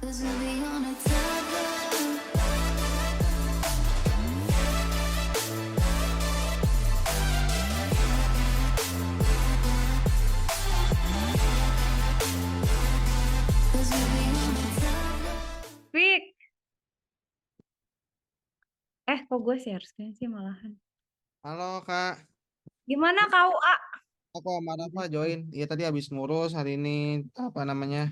'Cause we'll be on a tether. Cause we'll be on a tether. Fik, kok gue share screen sih malahan. Halo Kak, Gimana kau, A? aku sama Rafa join. Iya tadi habis ngurus hari ini apa namanya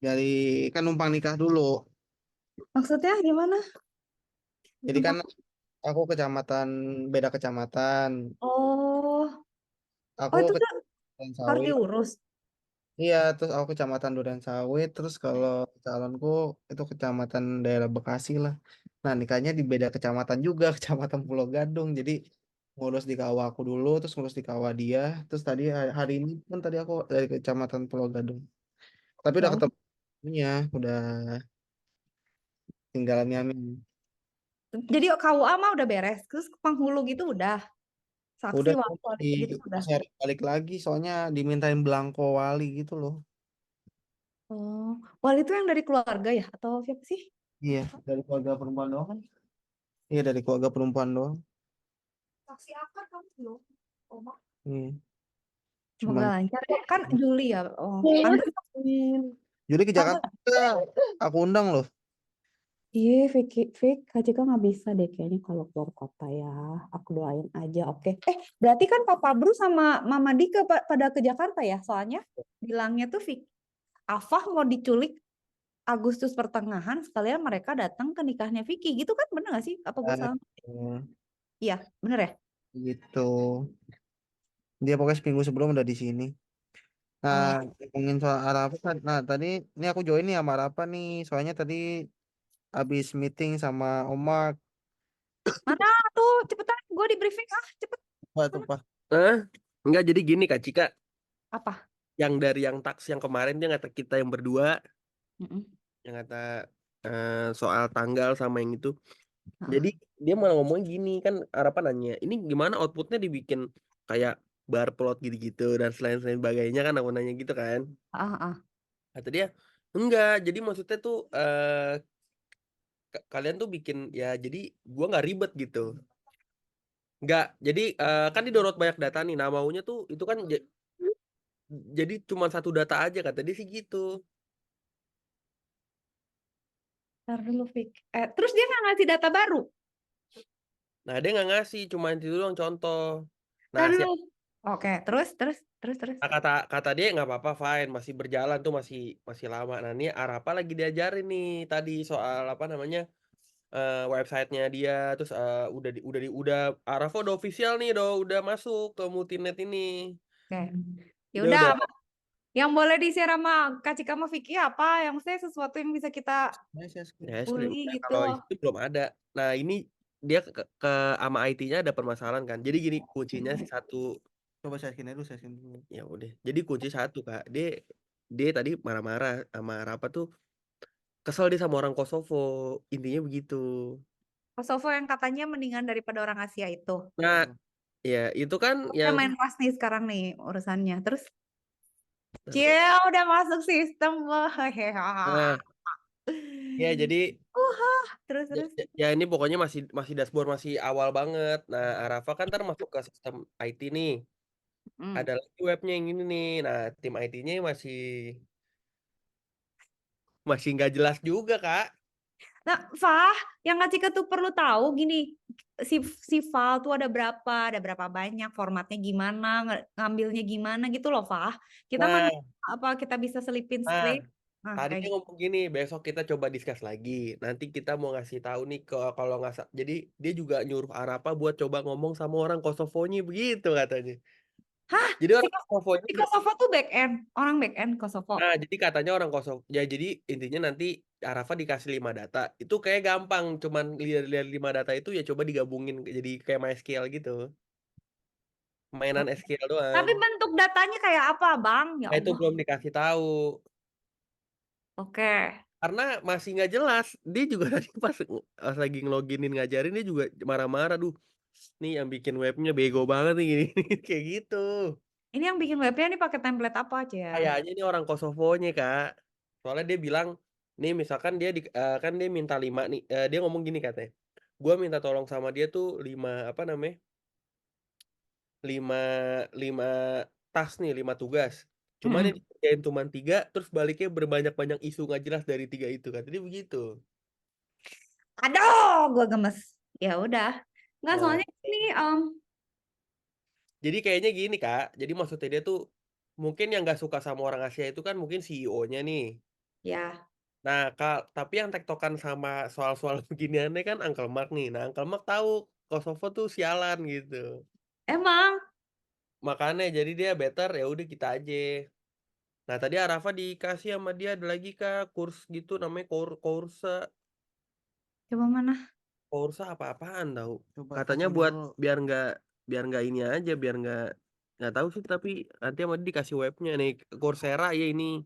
dari kan numpang nikah dulu. Maksudnya gimana? Jadi kan Numpang? aku kecamatan beda kecamatan. Oh, Aku itu tuh kecamatan harus Sawit. diurus. Iya, terus aku kecamatan Duren Sawit. Terus kalau calonku itu kecamatan daerah Bekasi lah. Nah nikahnya di beda kecamatan juga, kecamatan Pulau Gadung. Jadi ngurus di kawah aku dulu, terus ngurus di kawah dia. Terus tadi hari ini pun tadi aku dari kecamatan Pulau Gadung. Tapi Ya udah Allah. ketemu ya, udah tinggal Miami. Jadi KUA mah udah beres. Terus penghulu gitu udah. Saksi, Udah tuh wali, di gitu udah. masih harus balik lagi soalnya dimintain belangko wali gitu loh. Oh, wali itu yang dari keluarga ya? Atau siapa sih? Iya, dari keluarga perempuan doang kan? Iya, dari keluarga perempuan doang. Saksi akad kamu belum? Oh, Mak. Iya. Semoga Cuman lancar. Kan Juli ya. Oh, pantes. jadi ke Pantes. Jakarta aku undang loh. Iya, Vicky, Vic, Kak Cika nggak bisa deh kayaknya kalau keluar kota ya. Aku doain aja, oke. Berarti kan Papa Bru sama Mama Dika pada ke Jakarta ya? Soalnya bilangnya tuh Afah mau diculik Agustus pertengahan sekalian mereka datang ke nikahnya Vicky. Gitu kan bener gak sih? Apa gue Eh, salah? Iya, bener ya? gitu. Dia pokoknya seminggu sebelum udah di sini. Nah, Oh. ngomongin soal Arafat. Nah, tadi ini aku join nih sama Arafat nih. Soalnya tadi habis meeting sama Omar. Mana tuh? Cepetan, gue di briefing. Cepet. Apa tuh, Pak? Enggak, jadi gini Kak Cika, Apa? yang dari yang taks yang kemarin dia ngata kita yang berdua, Mm-mm. yang kata soal tanggal sama yang itu. Heeh. Jadi dia malah ngomong gini kan, harapan nanya, ini gimana outputnya dibikin kayak bar plot gitu-gitu dan selain sebagainya kan, aku nanya gitu kan. Ah, ah. Kata dia, enggak, jadi maksudnya tuh kalian tuh bikin ya, jadi gua nggak ribet gitu. Enggak, jadi kan di download banyak data nih, nah maunya tuh itu kan jadi cuma satu data aja kata dia sih gitu. Ntar dulu, Fik. Terus dia nggak ngasih data baru? Nah dia nggak ngasih, cuma itu doang contoh. Nah Ntar dulu. Oke, terus. nah, kata dia nggak apa-apa, fine, masih berjalan tuh, masih masih lama. Nah ini Arapa lagi diajarin nih tadi soal apa namanya, websitenya dia, terus udah Arafa udah official nih, udah masuk ke Multinet ini. Oke. Ya Dia udah, udah yang boleh di-share sama Kak Cika sama Vicky apa? Yang maksudnya sesuatu yang bisa kita ya, bully nah, gitu. kalau itu belum ada. Nah ini dia ke sama IT-nya ada permasalahan kan. Jadi gini, kuncinya sih satu. Coba saya skin dulu. Ya udah. Jadi kunci satu Kak. Dia tadi marah-marah sama Arapa tuh, kesel dia sama orang Kosovo. Intinya begitu. Kosovo yang katanya mendingan daripada orang Asia itu. Nah, ya itu kan Udah yang main kelas nih sekarang nih urusannya. Terus, nah, Cie, udah masuk sistem. nah, ya jadi Terus, ya, terus. ya ini pokoknya masih masih dashboard, masih awal banget. Nah, Arafa kan ntar masuk ke sistem IT nih. Hmm. Ada lagi webnya yang ini nih. Nah, tim IT-nya masih nggak jelas juga, Kak. Nah, Fah, yang Kak Cika tuh perlu tahu gini, si file tuh ada berapa banyak, formatnya gimana, ngambilnya gimana gitu loh, Fah. Kita mana Nah, apa kita bisa selipin nah, screen? Nah, tadi kayak dia gitu. ngomong gini, besok kita coba discuss lagi. Nanti kita mau ngasih tahu nih kalau nggak jadi dia juga nyuruh Arapa buat coba ngomong sama orang Kosovonya begitu katanya. Hah? Jadi Si, orang Kosovonya si Kosovo tuh back end, orang back end Kosovo. nah, jadi katanya orang Kosovo. Ya jadi intinya nanti Arafa dikasih 5 data. Itu kayak gampang, cuman lihat 5 data itu ya coba digabungin jadi kayak MySQL gitu. Mainan SQL doang. Tapi bentuk datanya kayak apa, Bang? Ya Nah, itu Allah. belum dikasih tahu. Oke. Karena masih nggak jelas. Dia juga tadi pas lagi ngeloginin ngajarin dia juga marah-marah. Duh, nih yang bikin webnya bego banget nih gini. Kayak gitu. Ini yang bikin webnya nih pakai template apa aja ya? Kayaknya ini orang Kosovonya, Kak. Soalnya dia bilang Nih misalkan kan dia minta 5 nih. Dia ngomong gini katanya. Gua minta tolong sama dia tuh 5 apa namanya? 5 5 task nih, 5 tugas. Cuman yang Mm-mm. dikerjain cuman 3, terus baliknya berbanyak-banyak isu nggak jelas dari 3 itu kan. Jadi begitu. Aduh, gue gemes. Ya udah. Nggak, Nah, soalnya ini jadi kayaknya gini Kak. Jadi maksudnya dia tuh mungkin yang nggak suka sama orang Asia itu kan mungkin CEO-nya nih. ya Nah, tapi yang tektokan sama soal-soal beginiannya kan Uncle Mark nih. Nah, Uncle Mark tahu Kosovo tuh sialan gitu. emang Makanya jadi dia better ya udah kita aja. Nah, tadi Arafa dikasih sama dia ada lagi Kak kurs gitu namanya coba mana? Koursa apa-apaan tahu. Coba Katanya telepon buat dulu. biar nggak ini aja, biar nggak tahu sih tapi nanti sama dia dikasih webnya nih Coursera ya ini.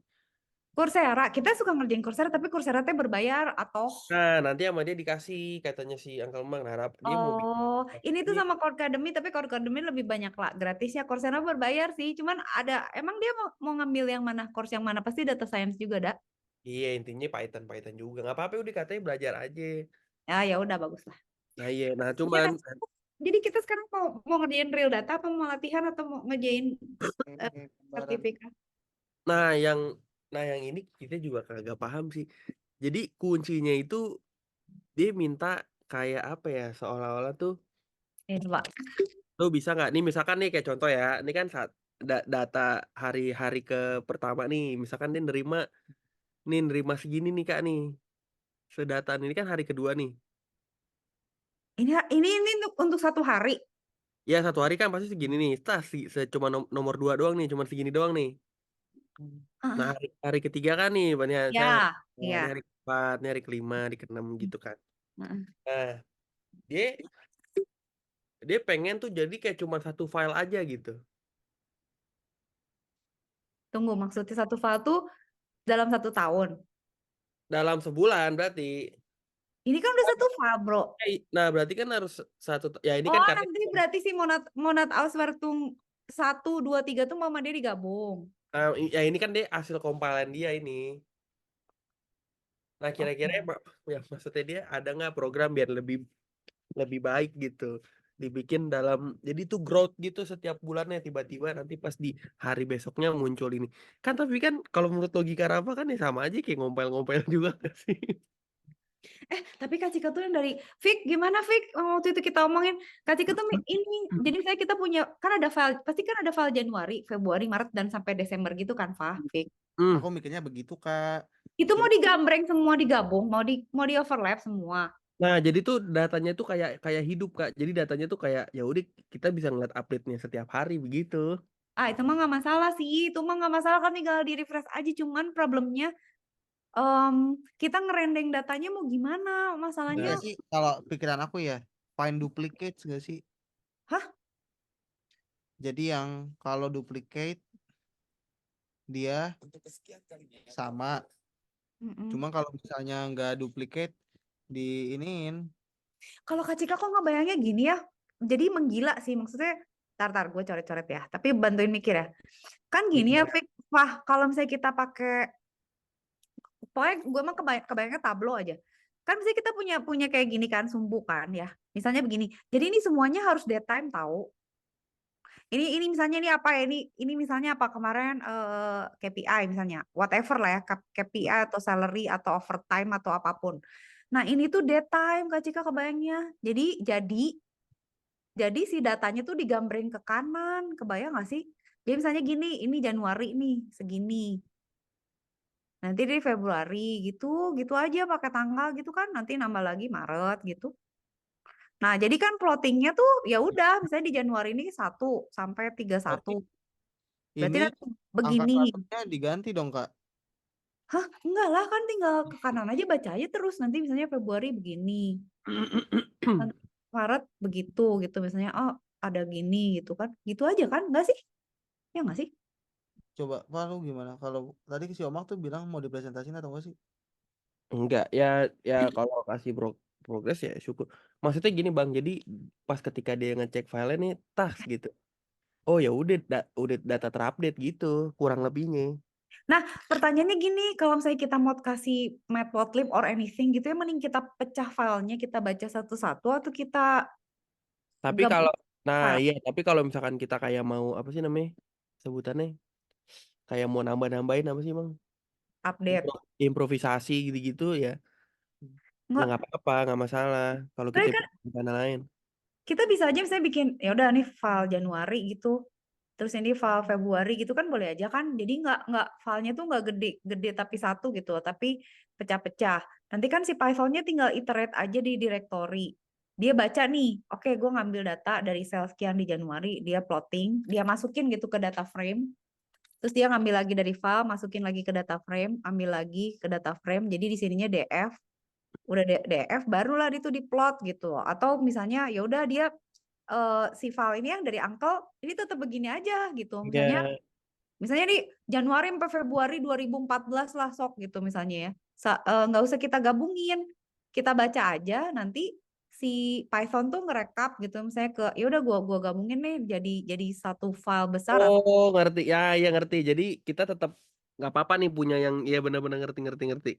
Coursera, kita suka ngerjain Coursera, tapi Coursera teh berbayar atau Nah, nanti sama dia dikasih katanya si Uncle Mark. Nah, dia mau bikin oh, ini tuh ini. sama Codecademy, tapi Codecademy lebih banyak lah gratisnya. Coursera berbayar sih, cuman emang dia mau ngambil yang mana, course yang mana, pasti data science juga, dah. Iya, intinya Python juga. Nggak apa-apa udah katanya belajar aja. Ya udah bagus lah. Nah, iya. Nah, Oke, cuman jadi kita sekarang mau ngerjain real data apa mau latihan atau mau ngerjain Gambaran. sertifikat? nah yang ini kita juga kagak paham sih. Jadi kuncinya itu dia minta kayak apa ya? Seolah-olah tuh Ini coba. lo bisa nggak nih misalkan nih kayak contoh ya ini kan saat data hari ke pertama nih misalkan dia nerima segini nih kak nih sedata ini kan hari kedua nih Ini untuk 1 hari. ya 1 hari kan pasti segini nih cuma nomor 2 doang nih cuma segini doang nih nah Ah, hari ketiga kan nih banyak saya ya, ini iya. hari keempat ini hari kelima hari keenam gitu kan Heeh. nah dia dia pengen tuh jadi kayak cuma satu file aja gitu Tunggu, maksudnya 1 file tuh dalam 1 tahun. dalam sebulan berarti. Ini kan udah 1 file, bro. Nah, berarti kan harus ya ini kan Oh, karena nanti berarti si Monat Auswertung 1, 2, 3 tuh mama dia digabung. ya ini kan dia hasil kompilan dia ini. Nah, kira-kira Oke. ya maksudnya dia ada nggak program biar lebih lebih baik gitu. Dibikin jadi tuh growth gitu setiap bulannya tiba-tiba nanti pas di hari besoknya muncul ini. Kan tapi kan kalau menurut logika Rafa kan ya sama aja kayak ngompel-ngompel juga nggak sih? Tapi Kak Cika tuh yang dari Fik, gimana Fik? Waktu itu kita omongin Kak Cika tuh ini. Jadi misalnya kita punya kan ada file, pasti kan ada file Januari, Februari, Maret dan sampai Desember gitu kan, Fik. Hmm. Aku mikirnya begitu, Kak. Itu mau Jadi digambreng semua digabung, mau di overlap semua. Nah, jadi tuh datanya tuh kayak hidup, Kak. Jadi datanya tuh kayak ya udah kita bisa ngeliat update-nya setiap hari begitu. Itu mah nggak masalah sih, itu mah nggak masalah kan tinggal di refresh aja. Cuman problemnya kita ngerendeng datanya mau gimana? Masalahnya, enggak sih kalau pikiran aku ya find duplicates enggak sih? hah? Jadi yang kalau duplicate dia sama. Mm-mm. Cuma kalau misalnya nggak duplicate di iniin. Kalau Kak Cika kok nggak bayangnya gini ya? Jadi menggila sih maksudnya. Tar, gue coret-coret ya. Tapi bantuin mikir ya. Kan gini ya, Fik. Wah, kalau misalnya kita pakai, pokoknya gue mah kebayangnya tablo aja. Kan misalnya kita punya kayak gini kan, sumbu kan ya. Misalnya begini. Jadi ini semuanya harus daytime tahu. Ini misalnya ini apa ya? Ini misalnya apa kemarin KPI misalnya, whatever lah ya, KPI atau salary atau overtime atau apapun. Nah ini tuh daytime Kak Cika kebayangnya. Jadi si datanya tuh digambreng ke kanan, kebayang nggak sih? Jadi misalnya gini, ini Januari nih segini. Nanti di Februari gitu aja pakai tanggal gitu kan. Nanti nambah lagi Maret gitu. Nah, jadi kan plottingnya tuh ya udah, misalnya di Januari ini 1 sampai 31. Berarti Berarti ini nanti angka begini. satunya diganti dong, Kak. Hah? Enggak lah, kan tinggal ke kanan aja baca aja terus. Nanti misalnya Februari begini. Nanti Maret begitu gitu. Misalnya, oh ada gini gitu kan. Gitu aja kan? Enggak sih? Ya enggak sih? Coba Pak lu gimana? Kalau tadi si Omang tuh bilang mau dipresentasiin atau enggak sih? Enggak, ya kalau kasih progres ya syukur. Maksudnya gini Bang, jadi pas ketika dia ngecek file nih tas gitu. Oh ya udah data terupdate gitu, kurang lebihnya. Nah, pertanyaannya gini, kalau misalnya kita mau kasih matplotlib or anything gitu ya, mending kita pecah filenya, kita baca satu-satu atau kita Tapi gabung kalau file iya, tapi kalau misalkan kita kayak mau apa sih namanya? Sebutannya kayak mau nambah-nambahin apa sih, Bang? update? Improvisasi gitu-gitu ya. Ya Nggak, nggak apa-apa, nggak masalah kalau kita sebenarnya kan rencana lain. kita bisa aja misalnya bikin, ya udah nih file Januari gitu, terus ini file Februari gitu kan boleh aja kan. Jadi nggak filenya tuh nggak gede tapi satu gitu, tapi pecah-pecah. Nanti kan si Python-nya tinggal iterate aja di directory. Dia baca nih, oke gue ngambil data dari sel sekian di Januari, dia plotting, dia masukin gitu ke data frame. Terus dia ngambil lagi dari file, masukin lagi ke data frame, ambil lagi ke data frame. Jadi di sininya DF, udah DF barulah itu diplot gitu. Atau misalnya ya udah dia si file ini yang dari Uncle ini tetap begini aja gitu. Misalnya Ya, di Januari sampai Februari 2014 lah sok gitu misalnya ya. Nggak usah kita gabungin. Kita baca aja nanti si Python tuh ngerekap gitu misalnya ke ya udah gua gabungin nih jadi satu file besar oh ngerti ya, ya ngerti. Jadi kita tetap nggak apa-apa nih punya yang ya benar-benar ngerti.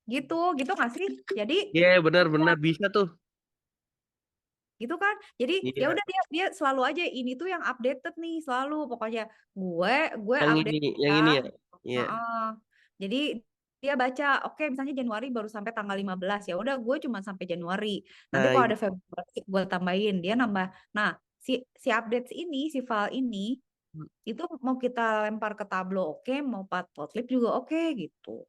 gitu nggak sih? Jadi Iya benar-benar bisa tuh. gitu kan. Jadi ya Iya. udah dia selalu aja ini tuh yang updated nih selalu pokoknya gue Yang update yang ya. ini ya. Iya. Heeh. Jadi dia baca oke misalnya Januari baru sampai tanggal 15 ya udah gue cuma sampai Januari. Nanti Nah, kalau ada Februari gue tambahin dia nambah. Nah, si updates ini si file ini itu mau kita lempar ke Tableau oke, mau Matplotlib juga oke gitu.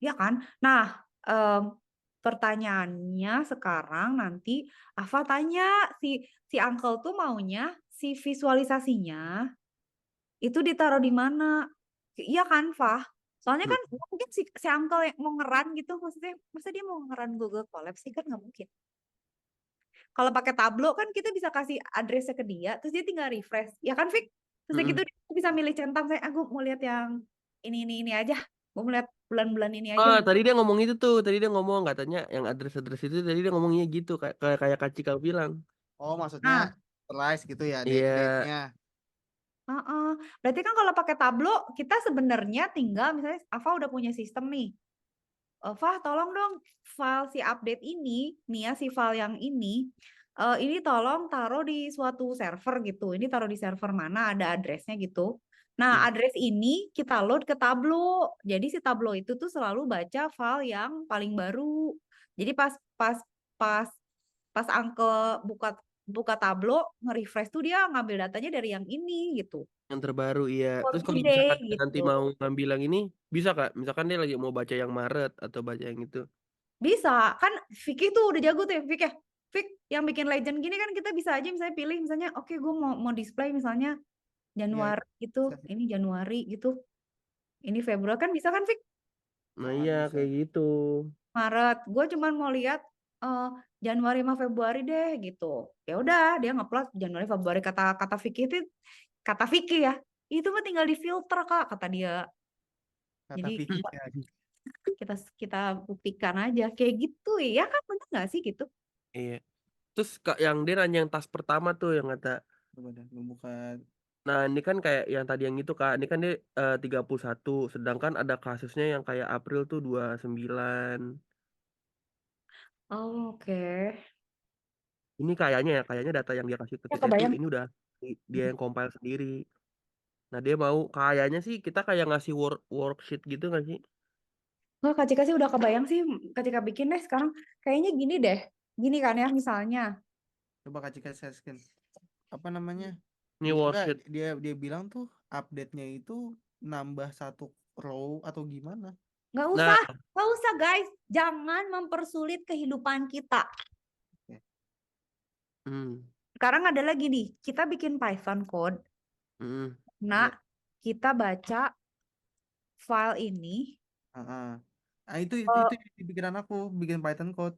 Ya kan? Nah, pertanyaannya sekarang nanti Ava tanya si Uncle tuh maunya si visualisasinya itu ditaruh di mana? Iya kan, Fah? Soalnya kan nggak mungkin si Uncle yang mau ngeran gitu, maksudnya masa dia mau ngeran Google Colab sih kan nggak mungkin. Kalau pakai Tableau kan kita bisa kasih addressnya ke dia, terus dia tinggal refresh, ya kan, Fik? Terus gitu dia bisa milih centang, saya aku mau lihat yang ini aja, mau lihat bulan-bulan ini aja. oh, tadi dia ngomong itu tuh. Tadi dia ngomong katanya yang address itu tadi dia ngomongnya gitu kayak Kak Cika bilang. Oh, maksudnya Nah, slice gitu ya, Iya. date-nya. heeh. Berarti kan kalau pakai Tableau kita sebenarnya tinggal misalnya Ava udah punya sistem nih. Fah, tolong dong file si update ini, nih ya si file yang ini tolong taruh di suatu server gitu. Ini taruh di server mana, ada addressnya gitu. Nah, address ini kita load ke Tableau. Jadi si Tableau itu tuh selalu baca file yang paling baru. Jadi pas pas pas pas Uncle buka Tableau, nge-refresh tuh dia ngambil datanya dari yang ini gitu. Yang terbaru iya. For Terus kalau today misalkan dia nanti gitu. mau ngambil yang ini, bisa Kak? Misalkan dia lagi mau baca yang Maret atau baca yang itu. Bisa, kan Vicky tuh udah jago tuh ya, Vick ya. Vick yang bikin legend gini kan kita bisa aja misalnya pilih misalnya oke gue mau display misalnya Iya, Januari gitu, bisa sih. ini Januari gitu. Ini Februari kan bisa kan Vick? Nah Ah, iya bisa. kayak gitu. Maret, gue cuman mau lihat eh, Januari sama Februari deh gitu. Ya udah, dia ngupload Januari Februari kata Vicky itu kata Vicky ya. Itu mah tinggal difilter Kak kata dia. Kata Jadi Vicky ya. kita buktikan aja kayak gitu ya kan bener nggak sih gitu? Iya. Terus Kak yang dia nanya yang tas pertama tuh yang kata, Coba dah, gue buka. nah ini kan kayak yang tadi yang itu Kak, ini kan dia 31, sedangkan ada kasusnya yang kayak April tuh 29. Oh, oke. Ini kayaknya data yang dia kasih ke Ya kita itu kebayang. ini udah dia yang compile sendiri. Nah dia mau kayaknya sih kita kayak ngasih worksheet gitu nggak sih? Nggak, Kak Cika sih udah kebayang sih ketika bikin deh sekarang. Kayaknya gini deh. Gini kan ya misalnya. Coba Kak Cika share screen. Apa namanya? Ini Enggak, worksheet. dia bilang tuh update-nya itu nambah satu row atau gimana? Nggak Nah, usah guys. Jangan mempersulit kehidupan kita. Sekarang ada lagi nih. Kita bikin Python code. Nah, kita baca file ini. Nah, itu di pikiran aku bikin Python code.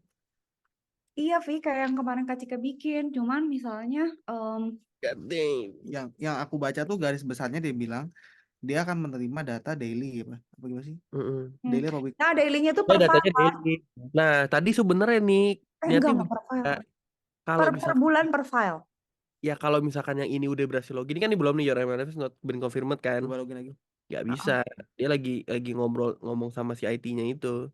Iya, Vi, kayak yang kemarin Kak Cika bikin. Cuman misalnya Yang aku baca tuh garis besarnya dia bilang dia akan menerima data daily apa gimana sih? Daily apa week? nah daily-nya tuh Nah, per datanya file. daily. Nah, tadi sebenarnya nih niatnya Enggak per file. kalau Per bisa bulan per file. ya kalau misalkan yang ini udah berhasil login, ini kan belum nih, your MNF is not been confirmed kan, Coba login lagi. nggak Heeh. bisa. Dia lagi ngomong sama si IT-nya itu.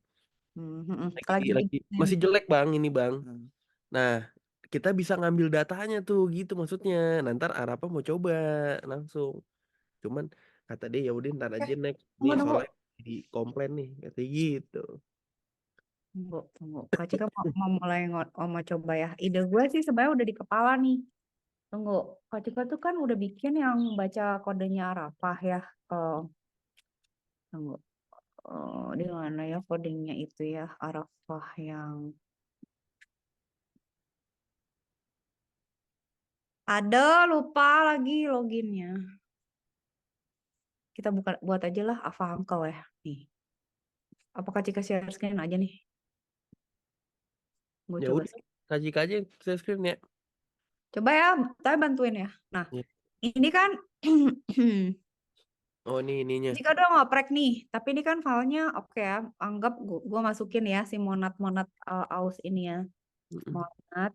Lagi Lagi masih bikin. jelek bang ini bang. Hmm. Nah kita bisa ngambil datanya tuh gitu maksudnya. Nanti Arapa mau coba langsung. Cuman kata dia ya udah ntar aja next. Nih Tunggu. soalnya di komplain nih katanya gitu. Tunggu. Kak Cika mau mulai mau coba ya. Ide gue sih sebenarnya udah di kepala nih. Tunggu. Kak Cika tuh kan udah bikin yang baca kodenya Arafah ya. Tunggu. Di mana ya kodenya itu ya Arafah yang ada, lupa lagi loginnya. Kita buat aja lah Ava Uncle ya. Nih. Apakah Cika share screen aja nih? Gue Ya coba udah kaji aja share screen ya. Coba ya, tapi bantuin ya. Nah, Ya. ini kan Oh ini ininya. jika udah ngoprek nih, tapi ini kan filenya oke ya. Anggap gua masukin ya si monat aus ini ya. Monat.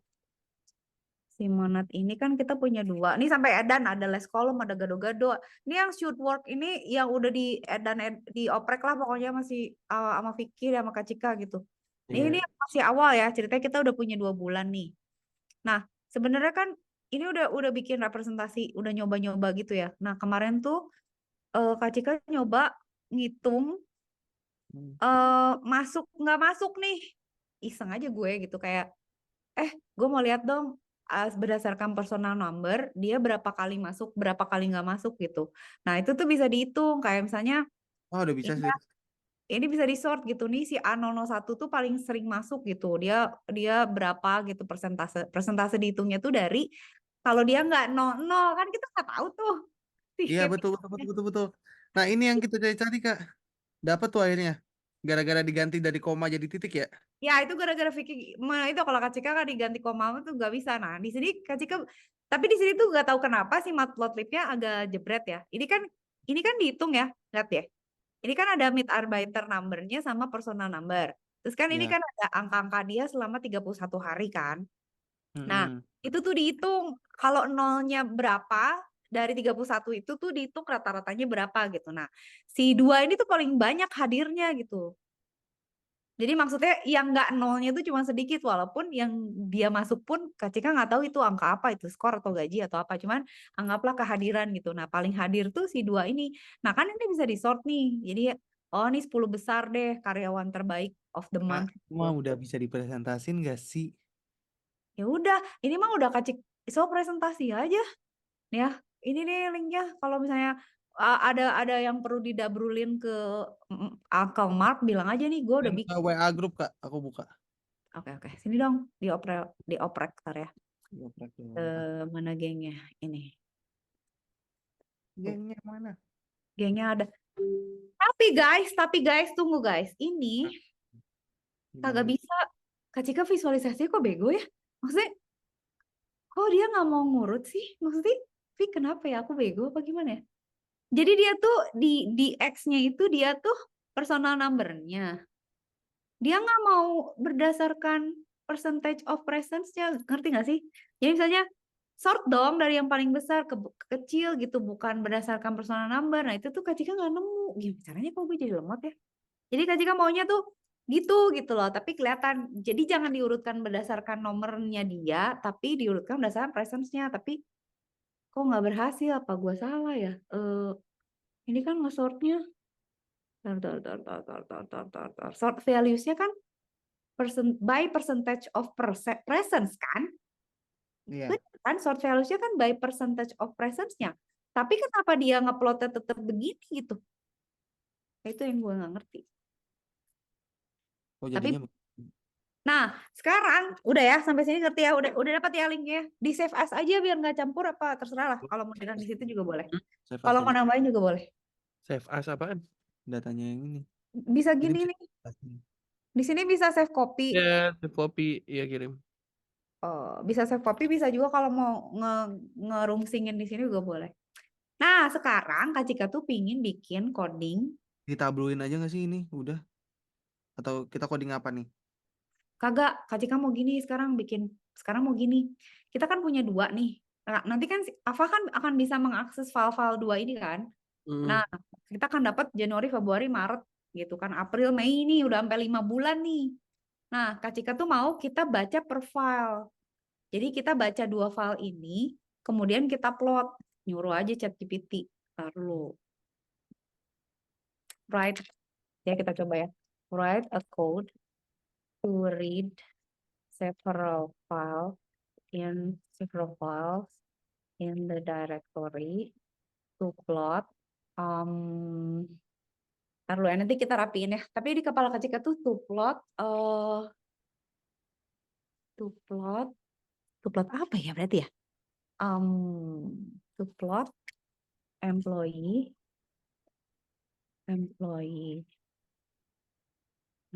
Si monat ini kan kita punya 2. Ini sampai edan ada less column, ada gado-gado. Ini yang shoot work ini yang udah di edan dioprek lah pokoknya masih sama Vicky sama Kak Cika gitu. Ini Iya. masih awal ya, ceritanya kita udah punya 2 bulan nih. Nah, sebenarnya kan ini udah bikin representasi, udah nyoba-nyoba gitu ya. Nah, kemarin tuh Kak Cika nyoba ngitung masuk nggak masuk nih. Iseng aja gue gitu kayak gue mau lihat dong berdasarkan personal number dia berapa kali masuk, berapa kali nggak masuk gitu. Nah, itu tuh bisa dihitung kayak misalnya Oh udah bisa sih. ini bisa di sort gitu nih si A001 tuh paling sering masuk gitu. Dia berapa gitu persentase dihitungnya tuh dari kalau dia nggak 00 kan kita nggak tahu tuh. Iya betul. Nah ini yang kita cari-cari Kak. Dapat tuh akhirnya. Gara-gara diganti dari koma jadi titik ya. Ya itu gara-gara Vicky itu kalau Kak Cika kan diganti koma tuh nggak bisa. Nah di sini Kak Cika tapi di sini tuh nggak tahu kenapa si matplotlibnya agak jebret ya. Ini kan dihitung ya, lihat ya. Ini kan ada Mitarbeiter number-nya sama personal number. Terus kan ini Ya. kan ada angka-angka dia selama 31 hari kan. Nah, Mm-mm. itu tuh dihitung kalau nolnya berapa dari 31 itu tuh dihitung rata-ratanya berapa gitu. Nah, si 2 ini tuh paling banyak hadirnya gitu. Jadi maksudnya yang nggak nolnya itu cuma sedikit walaupun yang dia masuk pun Kak Cika nggak tahu itu angka apa itu skor atau gaji atau apa cuman anggaplah kehadiran gitu. Nah paling hadir tuh si 2 ini. Nah kan ini bisa di sort nih. Jadi oh ini 10 besar deh karyawan terbaik of the Kak, month. mah udah bisa dipresentasin gak sih? Ya udah ini mah udah Kak Cika so presentasi aja. Ya ini nih linknya kalau misalnya ada yang perlu didabrulin ke Uncle Mark bilang aja nih gue udah Yang bikin. WA grup Kak, aku buka. Oke. Sini dong dioprek ntar ya. Oprek dulu. Mana gengnya ini. Gengnya mana? Gengnya ada. Tapi guys, tunggu guys. Ini kagak Gimana? bisa. Kak Cika visualisasi kok bego ya? Maksudnya, kok dia nggak mau ngurut sih? Maksudnya, Vi kenapa ya? Aku bego apa gimana ya? Jadi dia tuh di X-nya itu dia tuh personal number-nya. Dia nggak mau berdasarkan percentage of presence-nya. Ngerti nggak sih? Jadi misalnya, sort dong dari yang paling besar ke kecil gitu. Bukan berdasarkan personal number. Nah itu tuh Kak Cika nggak nemu. Gimana caranya kok gue jadi lemot ya? Jadi Kak Cika maunya tuh gitu loh. Tapi kelihatan. Jadi jangan diurutkan berdasarkan nomornya dia. Tapi diurutkan berdasarkan presence-nya. Tapi kok nggak berhasil? Apa gue salah ya? Ini kan nge-sortnya. Sort values-nya kan by percentage of presence kan? Iya. Benar kan? Sort values-nya kan by percentage of presence-nya. Tapi kenapa dia ngeplotnya tetap begini gitu? Itu yang gue nggak ngerti. Oh Tapi jadinya nah sekarang udah ya sampai sini ngerti ya udah dapat ya linknya di save as aja biar nggak campur apa terserah lah kalau mau dengan di situ juga boleh save kalau as mau aja. nambahin juga boleh Save as apaan? Datanya yang ini. bisa Ini gini bisa nih di sini bisa save copy Ya save copy ya kirim. bisa save copy bisa juga kalau mau ngerungsingin di sini juga boleh. Nah sekarang Kak Cika tuh pingin bikin coding Ditabluin aja gak sih ini? Udah. Atau kita coding apa nih? kagak Kak Cika mau gini sekarang mau gini kita kan punya 2 nih Nah, nanti kan Ava kan akan bisa mengakses file-file 2 ini kan. Nah, kita akan dapat Januari, Februari, Maret gitu kan. April, Mei ini udah sampai 5 bulan nih. Nah, Kak Cika tuh mau kita baca per file. Jadi kita baca 2 file ini, kemudian kita plot. Nyuruh aja ChatGPT. Lalu write, ya kita coba ya. Write a code to read several files in the directory to plot. Ntar dulu ya, nanti kita rapiin ya. Tapi di kepala Kak Cika tuh to plot apa ya berarti ya? To plot employee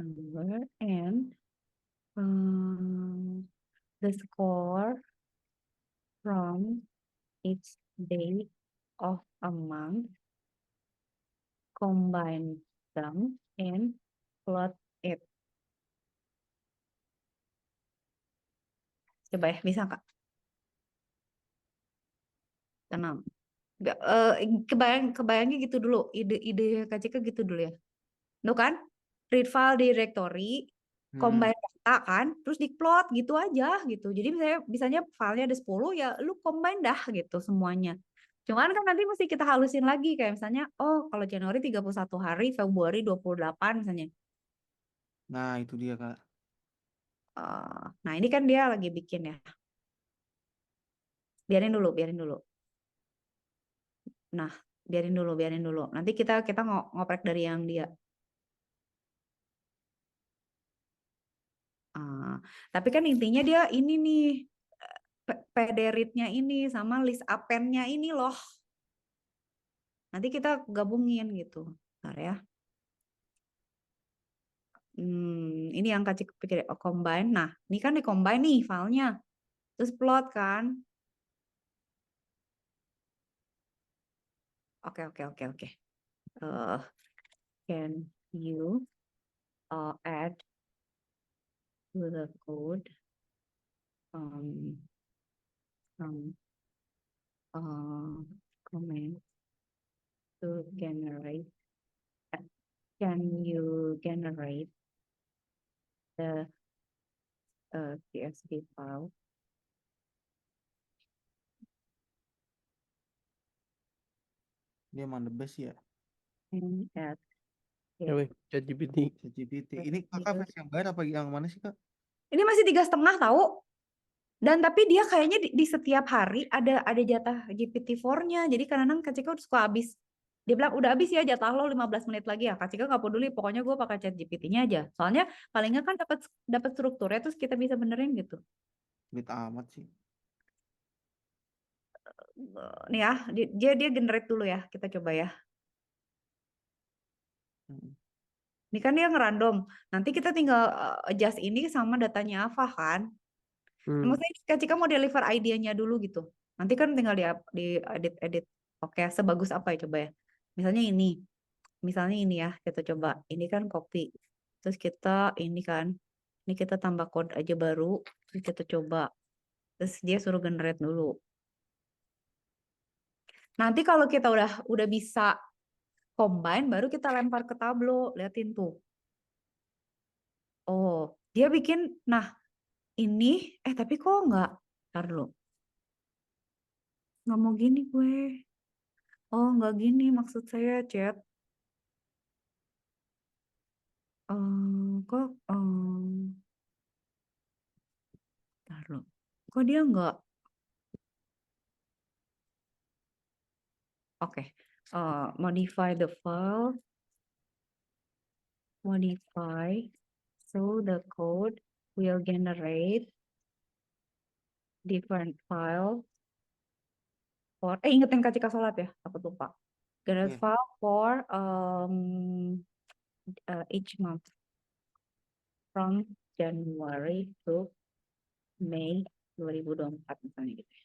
number and the score from each day of a month, combine them and plot it. Coba ya, bisa Kak? Tenang. Kebayangnya gitu dulu, ide Kak Cika gitu dulu ya. Tuh kan, read file directory, combine data kan, terus diplot gitu aja gitu. Jadi misalnya filenya ada 10 ya lu combine dah gitu semuanya. Cuman kan nanti mesti kita halusin lagi kayak misalnya oh kalau Januari 31 hari, Februari 28 misalnya. Nah, itu dia, Kak. Nah, ini kan dia lagi bikin ya. Biarin dulu. Nah, biarin dulu. Nanti kita ngoprek dari yang dia. Tapi kan intinya dia ini nih PD read-nya ini sama list append-nya ini loh. Nanti kita gabungin gitu. Bentar ya. Ini yang Kak Cika pikir combine. Nah, ini kan di combine nih filenya. Terus plot kan. Oke. Can you add to the code some comment to generate? Can you generate the CSV file? Dia emang the best ya. And add Ya, weh, ChatGPT. ChatGPT. Ini Kakak versi yang bayar apa yang mana sih, Kak? Ini masih 3,5 tahu. Dan tapi dia kayaknya di setiap hari ada jatah GPT-4-nya. Jadi kadang-kadang Kak Cika suka habis. Dia bilang udah habis ya jatah lo 15 menit lagi ya. Kak Cika nggak peduli, pokoknya gue pakai chat GPT-nya aja. Soalnya paling nggak kan dapat strukturnya terus kita bisa benerin gitu. Duit amat sih. Nih ya, dia generate dulu ya. Kita coba ya. Ini kan dia ngerandom. Nanti kita tinggal adjust ini sama datanya Ava kan. Maksudnya Kak Cika mau deliver idenya dulu gitu. Nanti kan tinggal di edit. Oke, sebagus apa ya coba ya. Misalnya ini ya, kita coba. Ini kan copy. Terus kita ini kan, ini kita tambah code aja baru. Terus kita coba. Terus dia suruh generate dulu. Nanti kalau kita udah bisa combine, baru kita lempar ke Tableau. Liatin tuh. Oh, dia bikin, nah ini, tapi kok nggak? Ntar dulu. Nggak mau gini gue. Oh, nggak gini maksud saya, chat. Taruh. Kok dia nggak? Oke. Modify the file. Modify. So the code will generate different file for ingetin Kak Cika sholat ya, aku lupa. Generate file for each month from January to Mei 2024 misalnya gitu.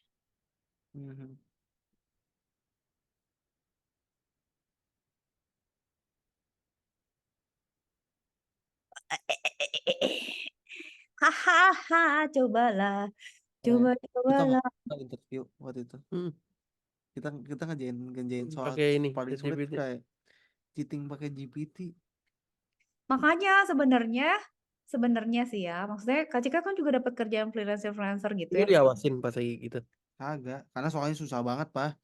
Hahaha, cobalah Coba Kita coba lah. interview waktu itu. Kita ngerjain soal Pakai ini paling sulit ChatGPT. kayak cheating pakai GPT. Makanya sebenarnya sih ya, maksudnya Kak Cika kan juga dapat kerjaan freelancer gitu Itu ya. diawasin pas lagi gitu. Kagak, karena soalnya susah banget, Pak.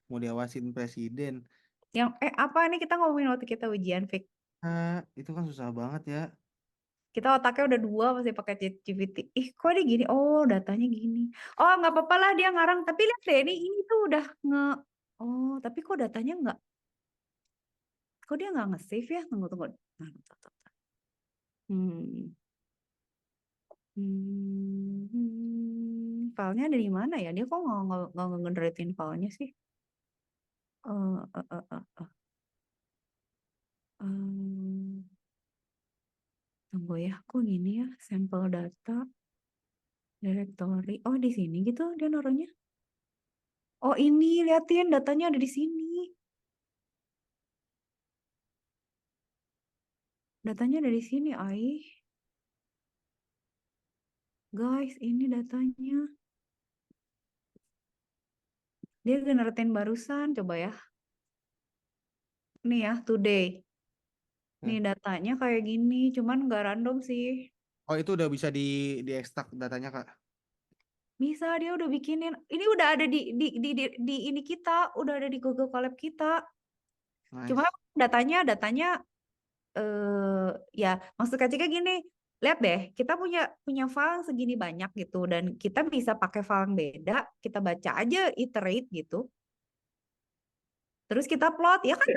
Mau diawasin presiden. Yang apa nih kita ngomongin waktu kita ujian Fik. Itu kan susah banget ya. Kita otaknya udah 2 masih pakai ChatGPT. Ih, kok dia gini? Oh, datanya gini. Oh, nggak apa-apa lah dia ngarang. Tapi lihat deh, ini tuh udah Oh, tapi kok datanya nggak? Kok dia nggak nge-save ya? Tunggu. Nah, bentar. Hmm. Filenya ada di mana ya? Dia kok nggak ngedraitin filenya sih? Eh, eh, eh, eh, eh. Tunggu ya, kok gini ya? Sampel data, directory. Oh, di sini gitu dia naruhnya. Oh, ini liatin datanya ada di sini. Datanya ada di sini, Ai. Guys, ini datanya. Dia generatin barusan, coba ya. Nih ya, today. Nih datanya kayak gini, cuman nggak random sih. Oh, itu udah bisa diekstrak datanya, Kak. Bisa, dia udah bikinin. Ini udah ada di ini kita, udah ada di Google Colab kita. Cuma Nice. datanya ya maksud Kak Cika gini, lihat deh, kita punya file yang segini banyak gitu dan kita bisa pakai file yang beda, kita baca aja iterate gitu. Terus kita plot ya kan.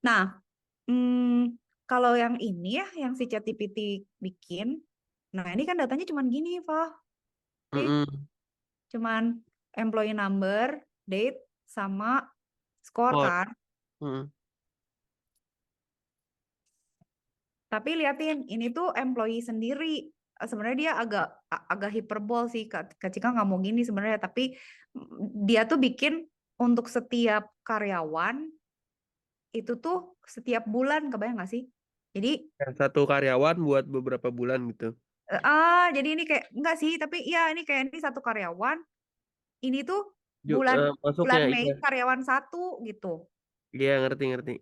Nah, kalau yang ini ya yang si ChatGPT bikin, nah ini kan datanya cuman gini, Pak. Cuman employee number, date sama score Score. kan. Tapi liatin, ini tuh employee sendiri. Sebenarnya dia agak hiperbol sih, Kak Cika nggak mau gini sebenarnya. Tapi dia tuh bikin untuk setiap karyawan itu tuh setiap bulan, kebayang nggak sih? Jadi Satu karyawan buat beberapa bulan gitu. jadi ini kayak enggak sih, tapi ya ini kayak ini satu karyawan. Ini tuh bulan Masuknya Mei iya. karyawan 1 gitu. Iya, ngerti.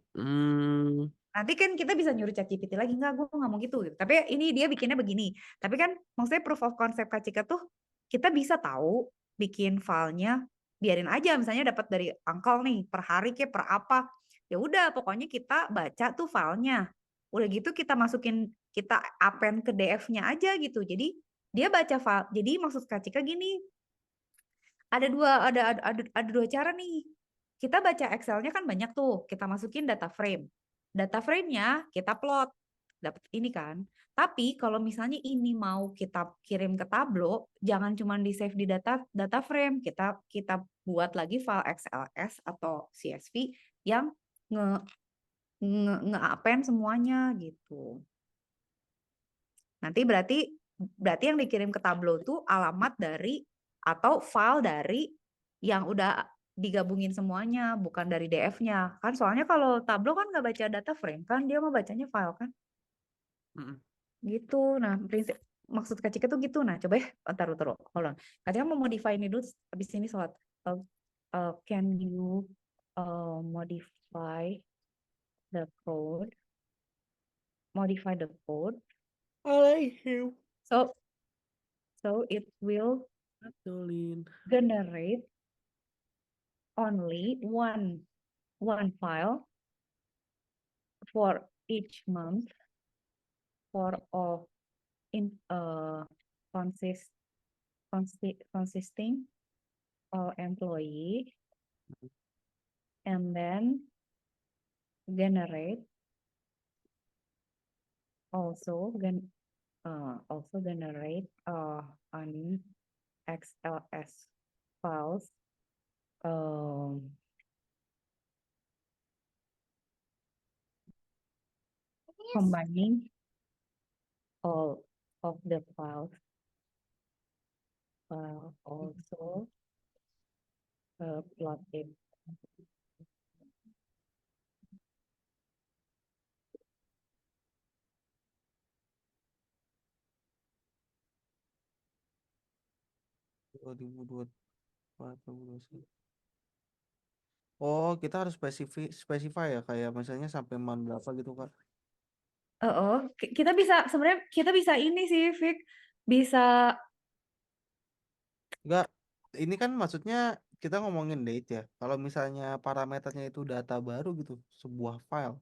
Nanti kan kita bisa nyuruh ChatGPT lagi, enggak, gue nggak mau gitu. Tapi ini dia bikinnya begini. Tapi kan maksudnya proof of concept Kak Cika tuh kita bisa tahu bikin filenya, biarin aja misalnya dapat dari angkel nih per hari kayak per apa. Ya udah pokoknya kita baca tuh filenya. Udah gitu kita masukin, kita append ke DF-nya aja gitu. Jadi dia baca file. Jadi maksud Kak Cika gini, ada dua cara nih. Kita baca Excel-nya kan banyak tuh. Kita masukin data frame. Data frame-nya kita plot. Dapat ini kan. Tapi kalau misalnya ini mau kita kirim ke Tableau, jangan cuma di-save di data frame. Kita buat lagi file XLS atau CSV yang nge-append semuanya gitu. Nanti berarti yang dikirim ke Tableau tuh alamat dari atau file dari yang udah digabungin semuanya, bukan dari DF-nya. Kan soalnya kalau Tableau kan nggak baca data frame kan, dia mau bacanya file kan. Gitu. Nah, maksud Kak Cika tuh gitu. Nah, coba ya, taruh. Hold on. Kak Cika mau modify ini dulu, habis ini sholat. Can you modify the code? Modify the code. I like you. So it will generate only one file for each month for all consisting of employee, and then generate also generate an XLS files combining all of the files also plotted. 2024, 2021. Oh, kita harus spesify ya, kayak misalnya sampai month berapa gitu Kak. Kita bisa sebenarnya kita bisa ini sih, Fik. Bisa Enggak, ini kan maksudnya kita ngomongin date ya. Kalau misalnya parameternya itu data baru gitu, sebuah file.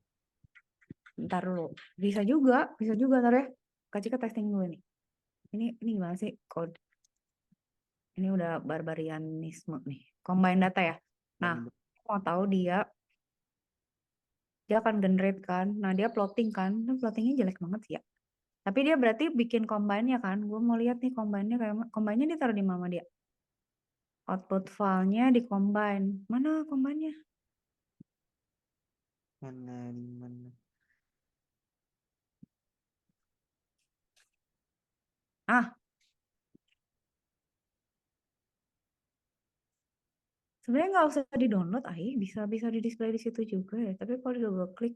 ntar dulu. Bisa juga ntar ya. Kak Cika testing dulu nih. Ini gimana sih code? Ini udah barbarianisme nih. Combine data ya. Nah, mau tahu dia akan generate kan. Nah, dia plotting kan. Nah, plottingnya jelek banget sih ya. Tapi dia berarti bikin combine-nya kan. Gue mau lihat nih combine-nya kayak combine-nya ditaruh di mana dia. Output file-nya di combine. Mana combine-nya? Mana. Ah, sebenarnya nggak usah di-download, bisa di display di situ juga ya. Tapi kalau di double klik,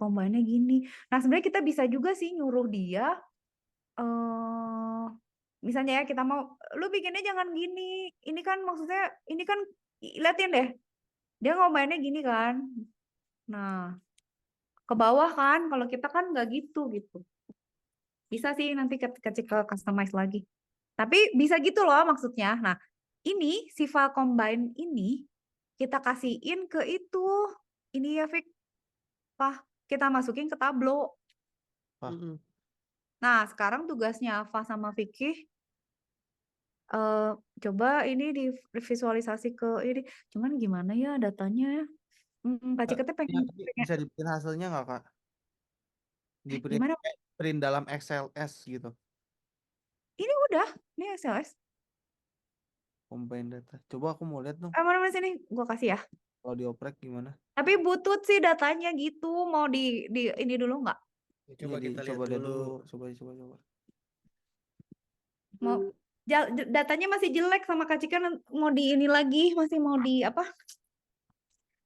combine-nya gini. Nah, sebenarnya kita bisa juga sih nyuruh dia, misalnya ya kita mau, lu bikinnya jangan gini. Ini kan maksudnya, ini kan liatin deh, dia combine-nya gini kan. Nah, ke bawah kan, kalau kita kan nggak gitu. Bisa sih nanti ketika customize lagi. Tapi bisa gitu loh maksudnya. Nah, ini si file combine ini kita kasihin ke itu. Ini ya, Fik. Kita masukin ke Tableau. Nah, sekarang tugasnya Ava sama Vicky coba ini divisualisasi ke ini. Cuman gimana ya datanya ya? Kak Cika tuh pengen Bisa diprint hasilnya nggak Kak? Di gimana? print dalam XLS gitu. Ini udah, ini SLS. Combine data. Coba aku mau lihat dong. Mana sini? Gua kasih ya. Kalau dioprek gimana? Tapi butut sih datanya gitu. Mau di ini dulu nggak? Coba kita lihat lihat dulu. Coba. Mau datanya masih jelek sama Kak Cika, mau di ini lagi, masih mau di apa?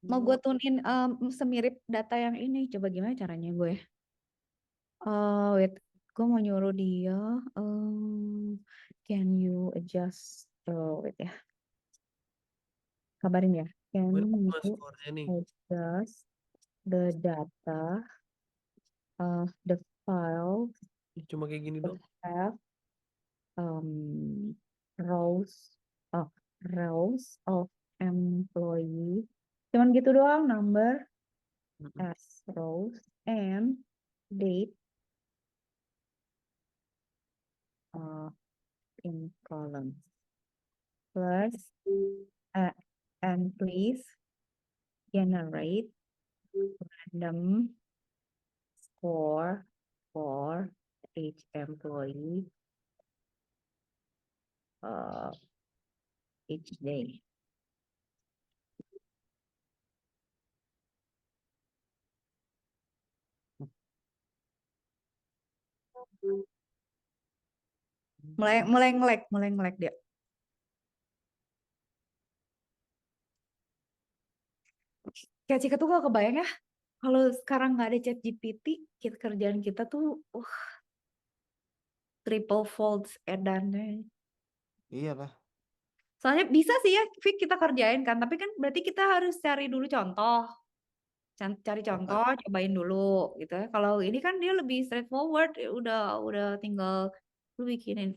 Mau gue tunin semirip data yang ini. Coba gimana caranya gue? Wait, gue mau nyuruh dia. Can you adjust? Wait ya. Kabarin ya. Can you adjust the data of the file Cuma kayak gini dong. have rows of employee. Cuman gitu doang, number as rows and date in columns. Plus and please generate random score for each employee each day. Mulai nge-lag dia. Kayak Cika tuh gak kebayang ya, kalau sekarang nggak ada ChatGPT, kerjaan kita tuh triple folds edannya. Iyalah. Soalnya bisa sih ya, Fik, kita kerjain kan, tapi kan berarti kita harus cari dulu contoh. Cari contoh, cobain dulu gitu ya. Kalau ini kan dia lebih straightforward, ya udah tinggal lu bikinin.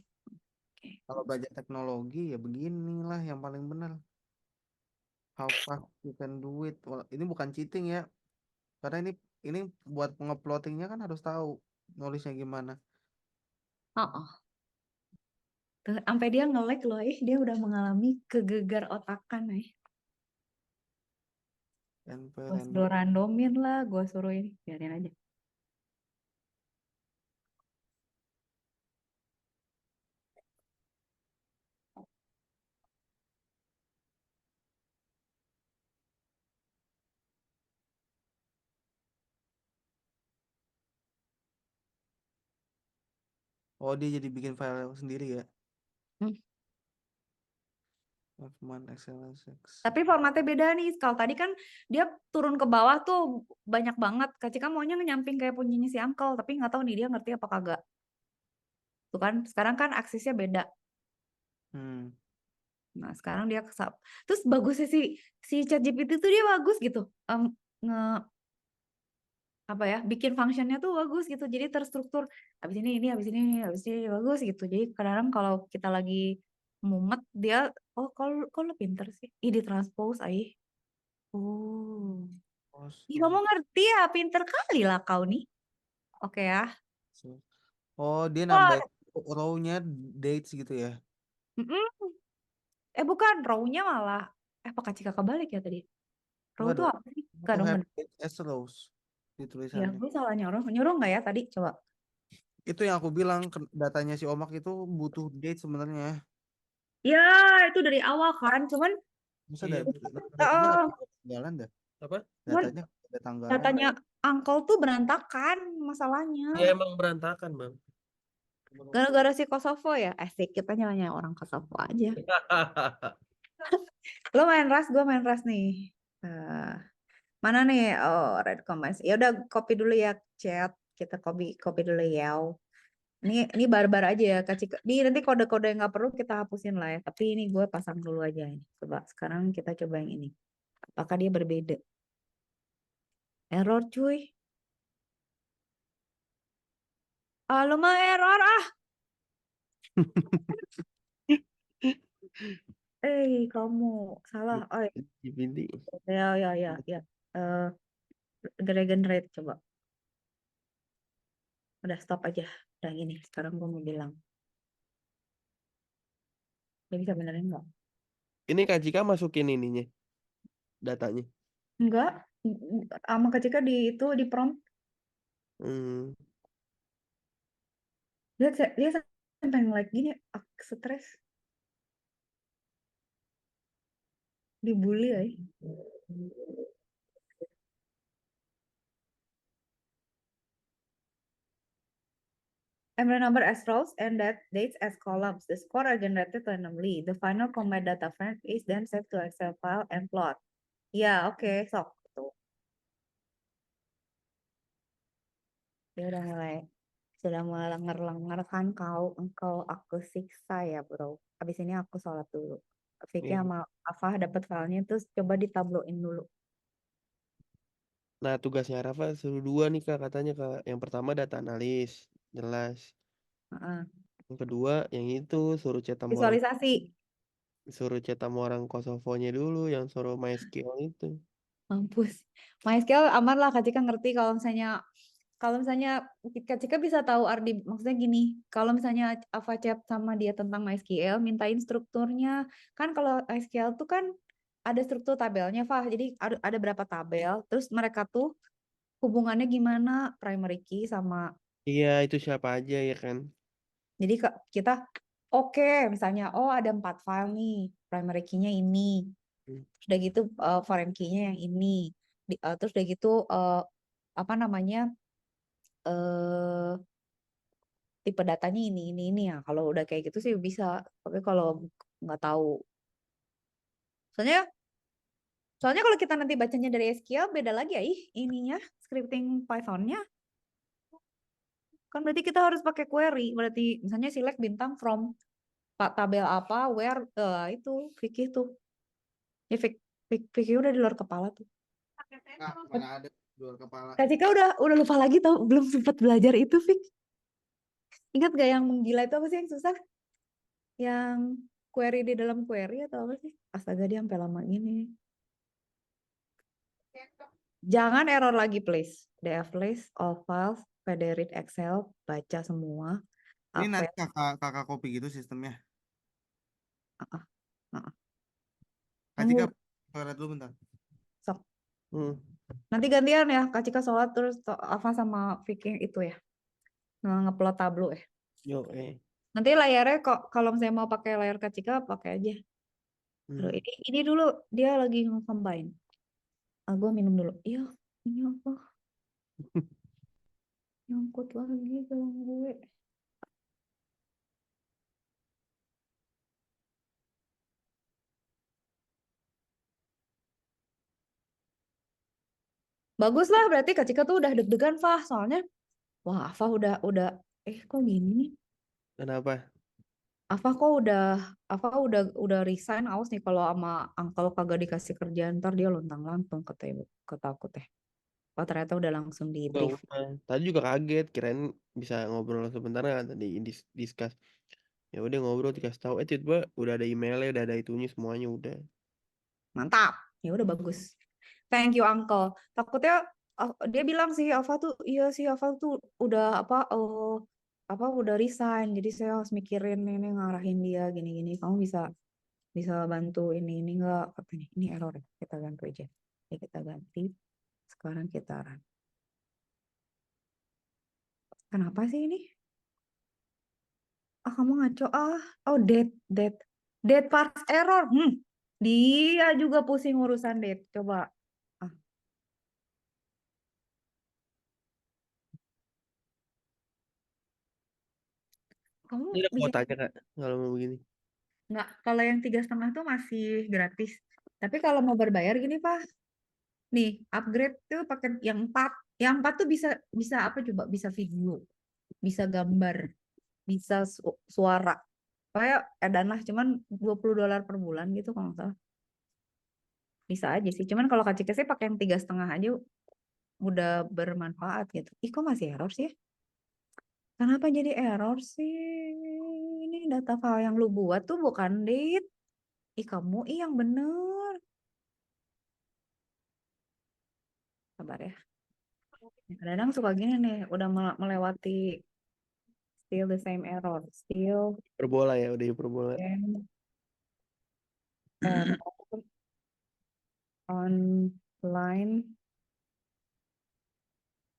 Kalau belajar teknologi ya beginilah yang paling benar. How fast you can do it. Ini bukan cheating ya. Karena ini buat nge-plottingnya kan harus tahu nulisnya gimana. Tuh, sampai dia nge-lag loh, dia udah mengalami kegegar otakan Gue suruh randomin lah, gue suruh ini, biarin aja. Oh, dia jadi bikin file sendiri ya. Tapi formatnya beda nih. Kalau tadi kan dia turun ke bawah tuh banyak banget. Kak Cika maunya nyamping kayak punyanya si Uncle, tapi nggak tahu nih dia ngerti apa kagak. Tuh kan, sekarang kan aksesnya beda. Hmm. Nah, sekarang dia terus bagusnya si ChatGPT tuh dia bagus gitu. Apa ya, bikin functionnya tuh bagus gitu. Jadi terstruktur. Habis ini, habis ini, habis ini bagus gitu. Jadi kadang-kadang kalau kita lagi mumet dia, oh kalau lo pinter sih. Ih, ditranspose Oh. Ih, kamu ngerti ya, pinter kali lah kau nih. Oke ya. Oh, dia Wah, nambahin row-nya dates gitu ya. mm-mm. Bukan, row-nya malah. Apa Kak kebalik ya tadi? Row Enggak tuh dong. apa sih? Aku Gak dong, have bener. dates as rows di Ya, tulisannya. gue salah nyuruh nggak ya tadi? Coba. Itu yang aku bilang datanya si Omak itu butuh date sebenarnya. Ya, itu dari awal kan. Cuman, Masa Iya, datanya eh, nggak ada tanggalan dah. apa? cuman Datanya nggak ada tanggalan. datanya Uncle tuh berantakan masalahnya. Ya emang berantakan, Bang. Gara-gara si Kosovo ya. Asik, kita nyalanya orang Kosovo aja. Lo main Rust, gue main Rust nih. Mana nih? Oh, red comments. Ya udah, copy dulu ya chat. Kita copy dulu ya. Ini barbar aja ya, Kak Cika. Nanti kode-kode yang nggak perlu kita hapusin lah ya. Tapi ini gue pasang dulu aja ini. Coba sekarang kita coba yang ini. Apakah dia berbeda? Error cuy. Lu mah error ah. Kamu salah. Oh GPT. ya. Regenerate coba. Udah stop aja. Udah gini. Sekarang gue mau bilang. Dia bisa benerin nggak? Ini Kak Cika masukin ininya, datanya. Enggak. Sama Kak Cika di prompt. Hmm. Dia sampai nge-like gini. Stres. Dibully ya. Every number as rows and that dates as columns. The score are generated randomly. The final combined data frame is then saved to Excel file and plot. Ya, oke, sok. Tuh. Dia sudah mulai lengar-lengar kan engkau aku siksa ya bro. Habis ini aku sholat dulu. Vicky Iya. sama Afah dapat filenya terus coba ditabloin dulu. Nah, tugasnya Rafa suruh 2 nih Kak, katanya Kak. Yang pertama data analis, jelas. Heeh. Yang kedua, yang itu suruh Visualisasi. sama orang Kosovonya dulu, yang suruh MySQL itu. Mampus. MySQL aman lah, Kak Cika ngerti kalau misalnya Kak Cika bisa tahu Ardi, maksudnya gini, kalau misalnya Ava chat sama dia tentang MySQL, mintain strukturnya. Kan kalau MySQL tuh kan ada struktur tabelnya, Fah. Jadi ada berapa tabel, terus mereka tuh hubungannya gimana, primary key sama. Iya, itu siapa aja ya kan? Jadi kita misalnya, ada 4 file nih, primary key-nya ini. Udah gitu foreign key-nya yang ini. Terus udah gitu apa namanya? Tipe datanya ini ya. Kalau udah kayak gitu sih bisa. Tapi kalau nggak tahu. Soalnya kalau kita nanti bacanya dari SQL beda lagi ya ininya, scripting Python-nya. Kan berarti kita harus pakai query. Berarti misalnya select bintang from tabel apa, where, itu fikih tuh. Ya fikih udah di luar kepala tuh. Nah, mana ada di luar kepala. Kak Cika udah lupa lagi tau, belum sempat belajar itu, Fik. Ingat gak yang menggila itu apa sih yang susah? Yang query di dalam query atau apa sih? Astaga, dia sampai lama ini. Jangan error lagi, please. DF list, all files, read Excel, baca semua. Ini Apa? nanti kakak copy gitu sistemnya. Kak Cika, toilet dulu bentar. Sok. Hmm. Nanti gantian ya, Kak Cika sholat terus Ava sama Vicky itu ya. Ngeplot tableau ya. Yo, Nanti layarnya kok kalau misalnya mau pakai layar Kak Cika pakai aja. Aduh, ini dulu dia lagi nge-combine. Gue minum dulu. Iya, ini apa? Nyangkut lagi gelang gue. Bagus lah, berarti Kak Cika tuh udah deg-degan, Fah. Soalnya, wah, Fah udah, kok gini? Kenapa? Apa kok udah resign, awas nih kalau sama uncle kagak dikasih kerjaan ntar dia lontang-lantung kata aku teh. Oh ternyata udah langsung di Nggak brief. udah. Tadi juga kaget, kirain bisa ngobrol sebentar kan tadi discuss. Ya udah ngobrol dikasih tahu, tiba-tiba udah ada emailnya, udah ada itunya semuanya udah. Mantap. Ya udah bagus. Thank you uncle. Takutnya dia bilang sih Ava tuh iya sih Ava tuh udah apa udah resign. Jadi saya harus mikirin ini ngarahin dia gini-gini. Kamu bisa bantu ini enggak katanya. Ini error ya. Kita ganti aja. Ya kita ganti. Sekarang kita run. Kenapa sih ini? Kamu ngaco oh date parse error. Dia juga pusing urusan date. Coba kamu Ini ada bisa kuotanya Kak, kalau mau begini. nggak? Kalau yang 3,5 tuh masih gratis. Tapi kalau mau berbayar gini Pak, nih upgrade tuh pakai yang 4. Yang 4 tuh bisa apa coba? Bisa video, bisa gambar, bisa suara. Kayak edanah cuman $20 per bulan gitu kalau nggak salah. Bisa aja sih. Cuman kalau Kak Cika sih pakai yang 3,5 aja udah bermanfaat gitu. Ih kok masih error sih ya? Kenapa jadi error sih? Ini data file yang lu buat tuh bukan date. Ih kamu yang bener. Sabar ya. Kadang-kadang suka gini nih, udah melewati still the same error. Still Hiperbola ya, udah hiperbola. same error online.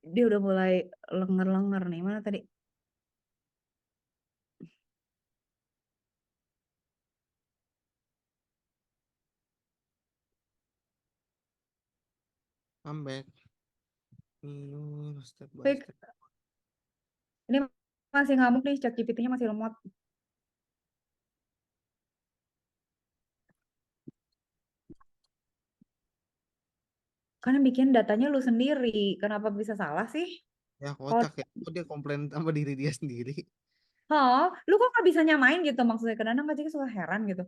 Dia udah mulai lenger-lenger nih. Mana tadi? I'm back. Step by Fix. step. Ini masih ngamuk nih, ChatGPT-nya masih lemot. Karena bikin datanya lu sendiri. Kenapa bisa salah sih? Ya Kalau kocak ya. Kok dia komplain sama diri dia sendiri. lu kok nggak bisa nyamain gitu maksudnya? Kadang-kadang Kak Cika suka heran gitu.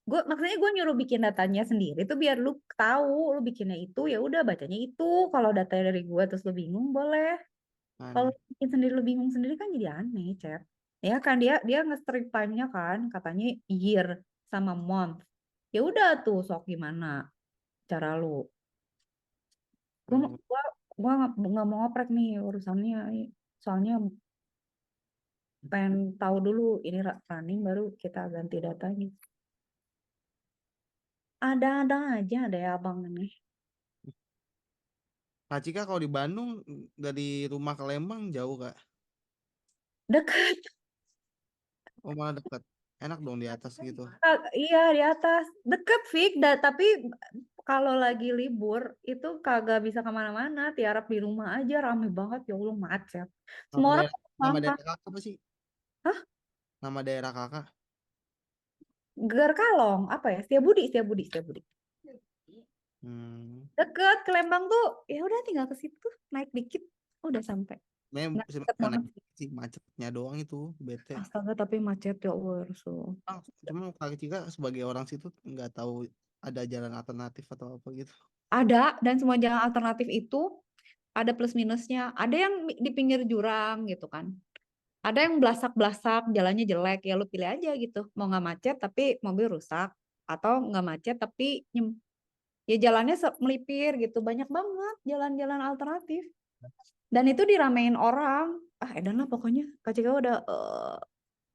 Maksudnya gue nyuruh bikin datanya sendiri tuh biar lu tahu lu bikinnya itu ya udah bacanya itu. Kalau datanya dari gue terus lu bingung boleh. Kalau Aneh. bikin sendiri lu bingung sendiri kan jadi aneh, Chat. Ya kan dia nge-strip time-nya kan katanya year sama month. Ya udah tuh sok gimana cara lu. Gue Hmm. gua nggak mau ngoprek nih urusannya. Soalnya pengen tahu dulu ini running baru kita ganti datanya. Ada aja ada ya abang ini. Kak Cika kalau di Bandung dari rumah ke Lembang jauh Kak? Deket. Oh malah dekat. Enak dong di atas gitu. Iya di atas deket Fik tapi kalau lagi libur itu kagak bisa kemana-mana tiarap di rumah aja rame banget ya Allah macet Nama semua orang daerah, nama makan. daerah kakak apa sih? Hah? Nama daerah kakak? Garkalong apa ya Setiabudi Hmm. deket ke Lembang tuh ya udah tinggal ke situ naik dikit udah sampai nggak Sebenarnya deket bukan banget naik sih macetnya doang itu bete. astaga tapi macet ya Allah Rasul. Cuma Kak Cika sebagai orang situ nggak tahu ada jalan alternatif atau apa gitu. Ada dan semua jalan alternatif itu ada plus minusnya ada yang di pinggir jurang gitu kan. Ada yang blasak-blasak, jalannya jelek, ya lu pilih aja gitu. Mau nggak macet tapi mobil rusak, atau nggak macet tapi ya jalannya melipir gitu. Banyak banget jalan-jalan alternatif. Dan itu diramein orang. Edan lah pokoknya. Kak Cika udah,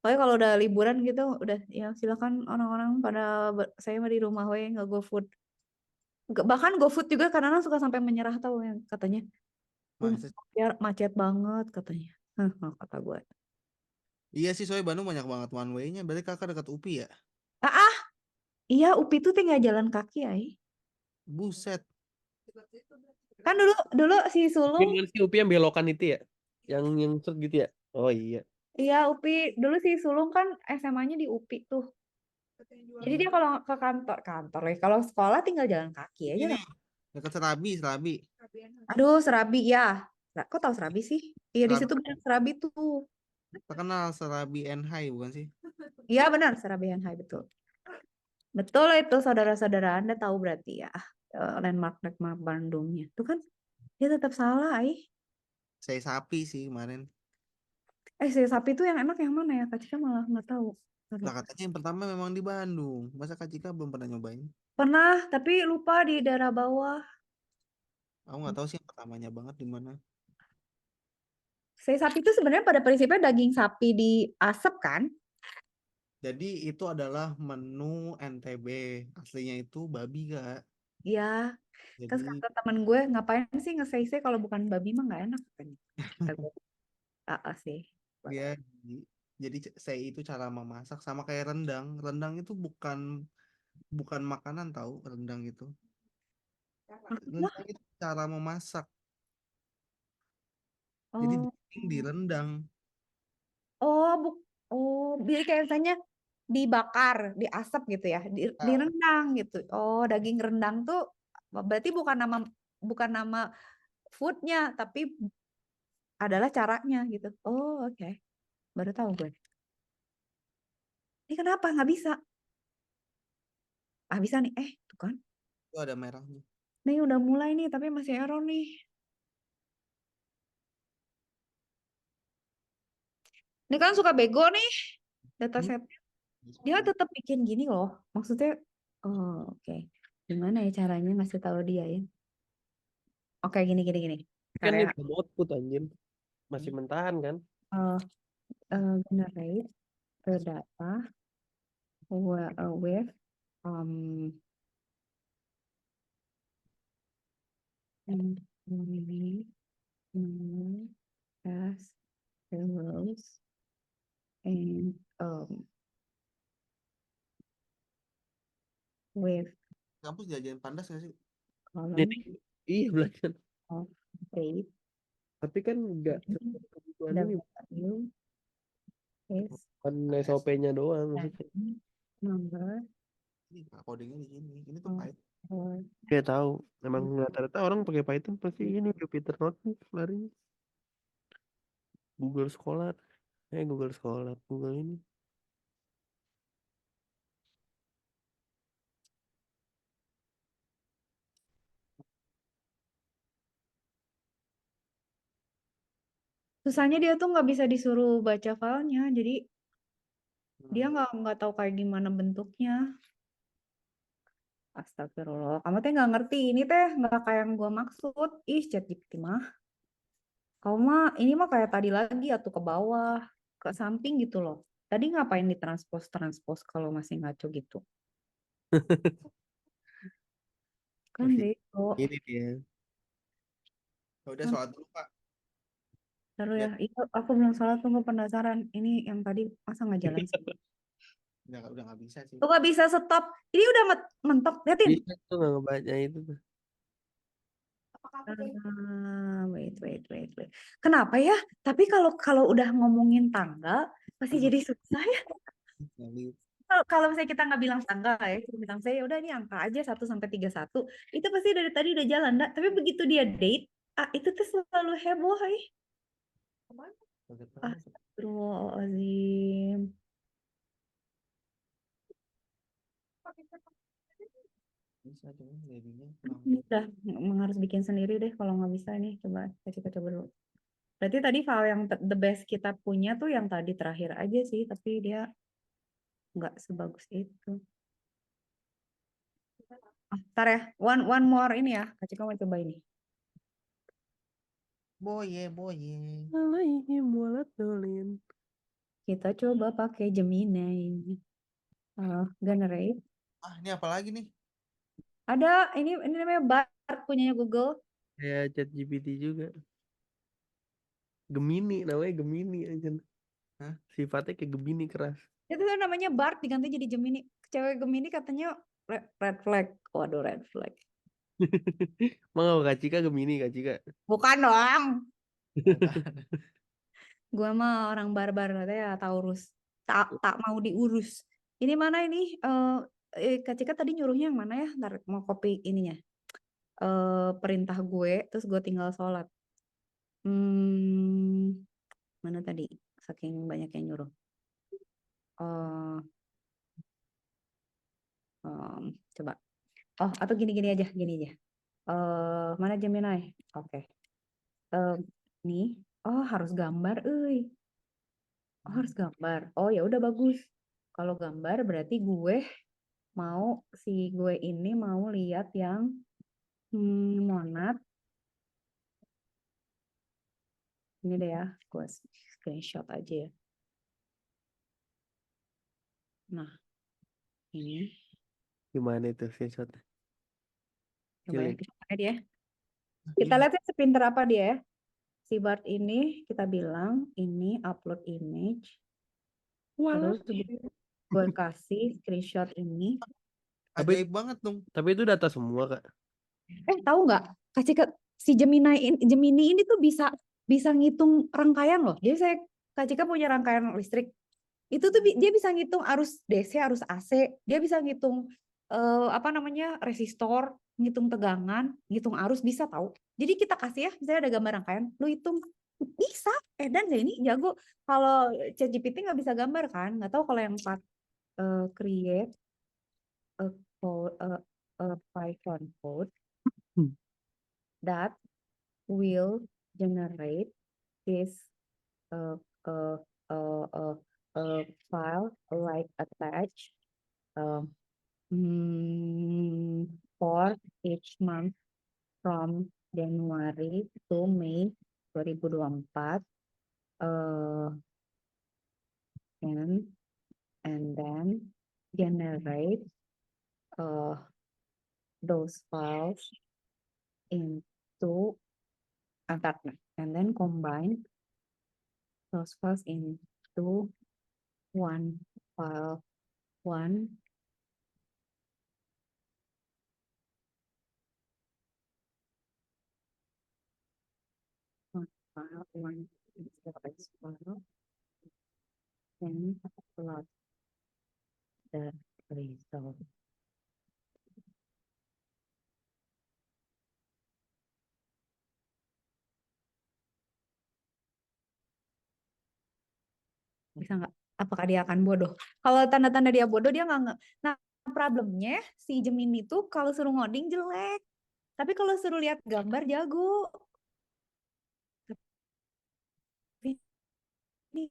pokoknya kalau udah liburan gitu, udah ya silakan orang-orang pada saya mah di rumah we nggak GoFood. Bahkan GoFood juga kadang-kadang suka sampai menyerah tahu yang katanya. Masa Ya macet banget katanya. Kata gue. iya sih soalnya Bandung banyak banget one way-nya. Berarti kakak dekat UPI ya? Iya, UPI tuh tinggal jalan kaki ya. Buset. Kan dulu si Sulung, Yang si Upi yang belokan itu ya? Yang set gitu ya? Oh iya. iya UPI, dulu si Sulung kan SMA-nya di UPI tuh. Jadi dia kalau ke kantor ya, kalau sekolah tinggal jalan kaki aja Ini kan. dekat Serabi. Aduh, Serabi ya. Kok tahu Serabi sih? Iya di Serabi situ banyak Serabi tuh. terkenal Serabi and High bukan sih? Iya benar, Serabian High betul. Betul itu saudara-saudara Anda tahu berarti ya landmark Bandungnya. Tuh kan dia tetap salah, Saya sapi sih kemarin. Si sapi itu yang enak yang mana ya? Kak Cika malah nggak tahu. Ntar Lah lupa. katanya yang pertama memang di Bandung. Masa Kak Cika belum pernah nyobain? Pernah, tapi lupa di daerah bawah. Aku nggak tahu sih yang pertamanya banget di mana. Sapi itu sebenarnya pada prinsipnya daging sapi diasap kan? Jadi itu adalah menu NTB. Aslinya itu babi, Kak. Iya. Terus Jadi kata temen gue, ngapain sih nge-say kalau bukan babi mah nggak enak kan? Kata gue, sih. dia jadi saya itu cara memasak sama kayak rendang. Rendang itu bukan makanan tahu rendang itu. Maksudnya? Rendang itu cara memasak. Jadi Oh, daging direndang. oh, jadi kayak misalnya dibakar, diasap gitu ya, direndang gitu. Oh, daging rendang tuh berarti bukan nama foodnya, tapi adalah caranya gitu. Oh, oke. Baru tahu gue. Ini kenapa nggak bisa? Bisa nih. Tuh kan. Itu ada merahnya. Nih udah mulai nih, tapi masih error nih. Ini kan suka bego nih dataset. Dia tetap bikin gini loh. Maksudnya, oke. Gimana ya caranya ngasih tahu dia ya? Oke, gini. Kan Karya ini belum output anjir. Masih mentahan kan? generate the data with as the rows and with Kampus diajarin pandas nggak sih? column Iya belajar. of date Tapi kan enggak kebutuhan the ini value is bukan SOP-nya doang maksudnya. number Ini Kak, codingnya di sini. Ini tuh Python. or Dia tahu. Emang rata-rata orang pakai Python pasti ini Jupyter Notebook larinya. Google Scholar. Google ini. susahnya dia tuh nggak bisa disuruh baca filenya, jadi dia nggak tahu kayak gimana bentuknya. Astagfirullah, kamu teh nggak ngerti ini teh nggak kayak yang gue maksud. ChatGPT mah. Kamu mah ini mah kayak tadi lagi atau ke bawah, ke samping gitu loh. Tadi ngapain ditranspos kalau masih ngaco gitu? Kan Masih bego. ini dia. Ya udah sholat dulu Pak. Taruh ya, Lihat. aku belum salah tunggu penasaran. Ini yang tadi masa nggak jalan sih? Udah nggak bisa sih. Tuh nggak bisa stop. Ini udah mentok, liatin. Bisa tuh nggak ngebaca itu tuh. Wait. Kenapa ya? Tapi kalau udah ngomongin tanggal, pasti jadi susah ya. Kalau misalnya kita nggak bilang tanggal ya, kita bilang saya udah ini angka aja 1 sampai 31, itu pasti dari tadi udah jalan, enggak? Tapi begitu dia date, itu tuh selalu heboh, Astagfirullahaladzim. Bisa cuma jadinya Ini udah harus bikin sendiri deh kalau nggak bisa nih. Kita coba dulu. Berarti tadi file yang the best kita punya tuh yang tadi terakhir aja sih, tapi dia nggak sebagus itu. Ntar ya, one more ini ya. Kak Cika mau coba ini. boye. Alaihim waladhdallin. Kita coba pakai Gemini. Generate. Ini apa lagi nih? Ada ini namanya Bard punyanya Google. Kayak ChatGPT juga. Gemini namanya Gemini aja. Sifatnya kayak Gemini keras. Itu tuh namanya Bard diganti jadi Gemini. Cewek Gemini katanya red flag. Waduh, red flag. Mau Kak Cika Gemini Kak Cika. Bukan dong. Gua mah orang barbar katanya Taurus. Tak mau diurus. Ini mana ini? Kak Cika tadi nyuruhnya yang mana ya? Ntar mau copy ininya. Perintah gue, terus gue tinggal sholat. Mana tadi? Saking banyak yang nyuruh. eh coba. Oh, atau gini aja. Mana Gemini? Oke. Nih. Oh, harus gambar, Oh, harus gambar. Oh, ya udah bagus. Kalau gambar berarti gue ini mau lihat yang monad. Ini deh ya, gue screenshot aja ya. Nah, ini Gimana itu screenshotnya? coba ya Cilik. kita lihat ya. Kita lihat ya sepinter apa dia ya. Si Bart ini kita bilang ini upload image. Terus gue kasih screenshot ini. Tapi Ajaib banget dong. tapi itu data semua, Kak. Tahu nggak? Kasih ke si Gemini ini tuh bisa ngitung rangkaian loh. Jadi Kak Cika punya rangkaian listrik. Itu tuh dia bisa ngitung arus DC, arus AC. Dia bisa ngitung resistor, ngitung tegangan, ngitung arus bisa tahu. Jadi kita kasih ya, misalnya ada gambar rangkaian, lu hitung bisa. Dan ini jago. Kalau ChatGPT nggak bisa gambar kan? Nggak tahu kalau yang create a Python code that will generate this uh, uh, uh, uh, file like attach for each month from January to May 2024 and then generate those files into and then combine those files into one file, one file, one file, then plot the result. Bisa nggak? Apakah dia akan bodoh? Kalau tanda-tanda dia bodoh, dia nggak. Nah, problemnya si Gemini itu kalau suruh ngoding jelek. Tapi kalau suruh lihat gambar jago. Tapi ini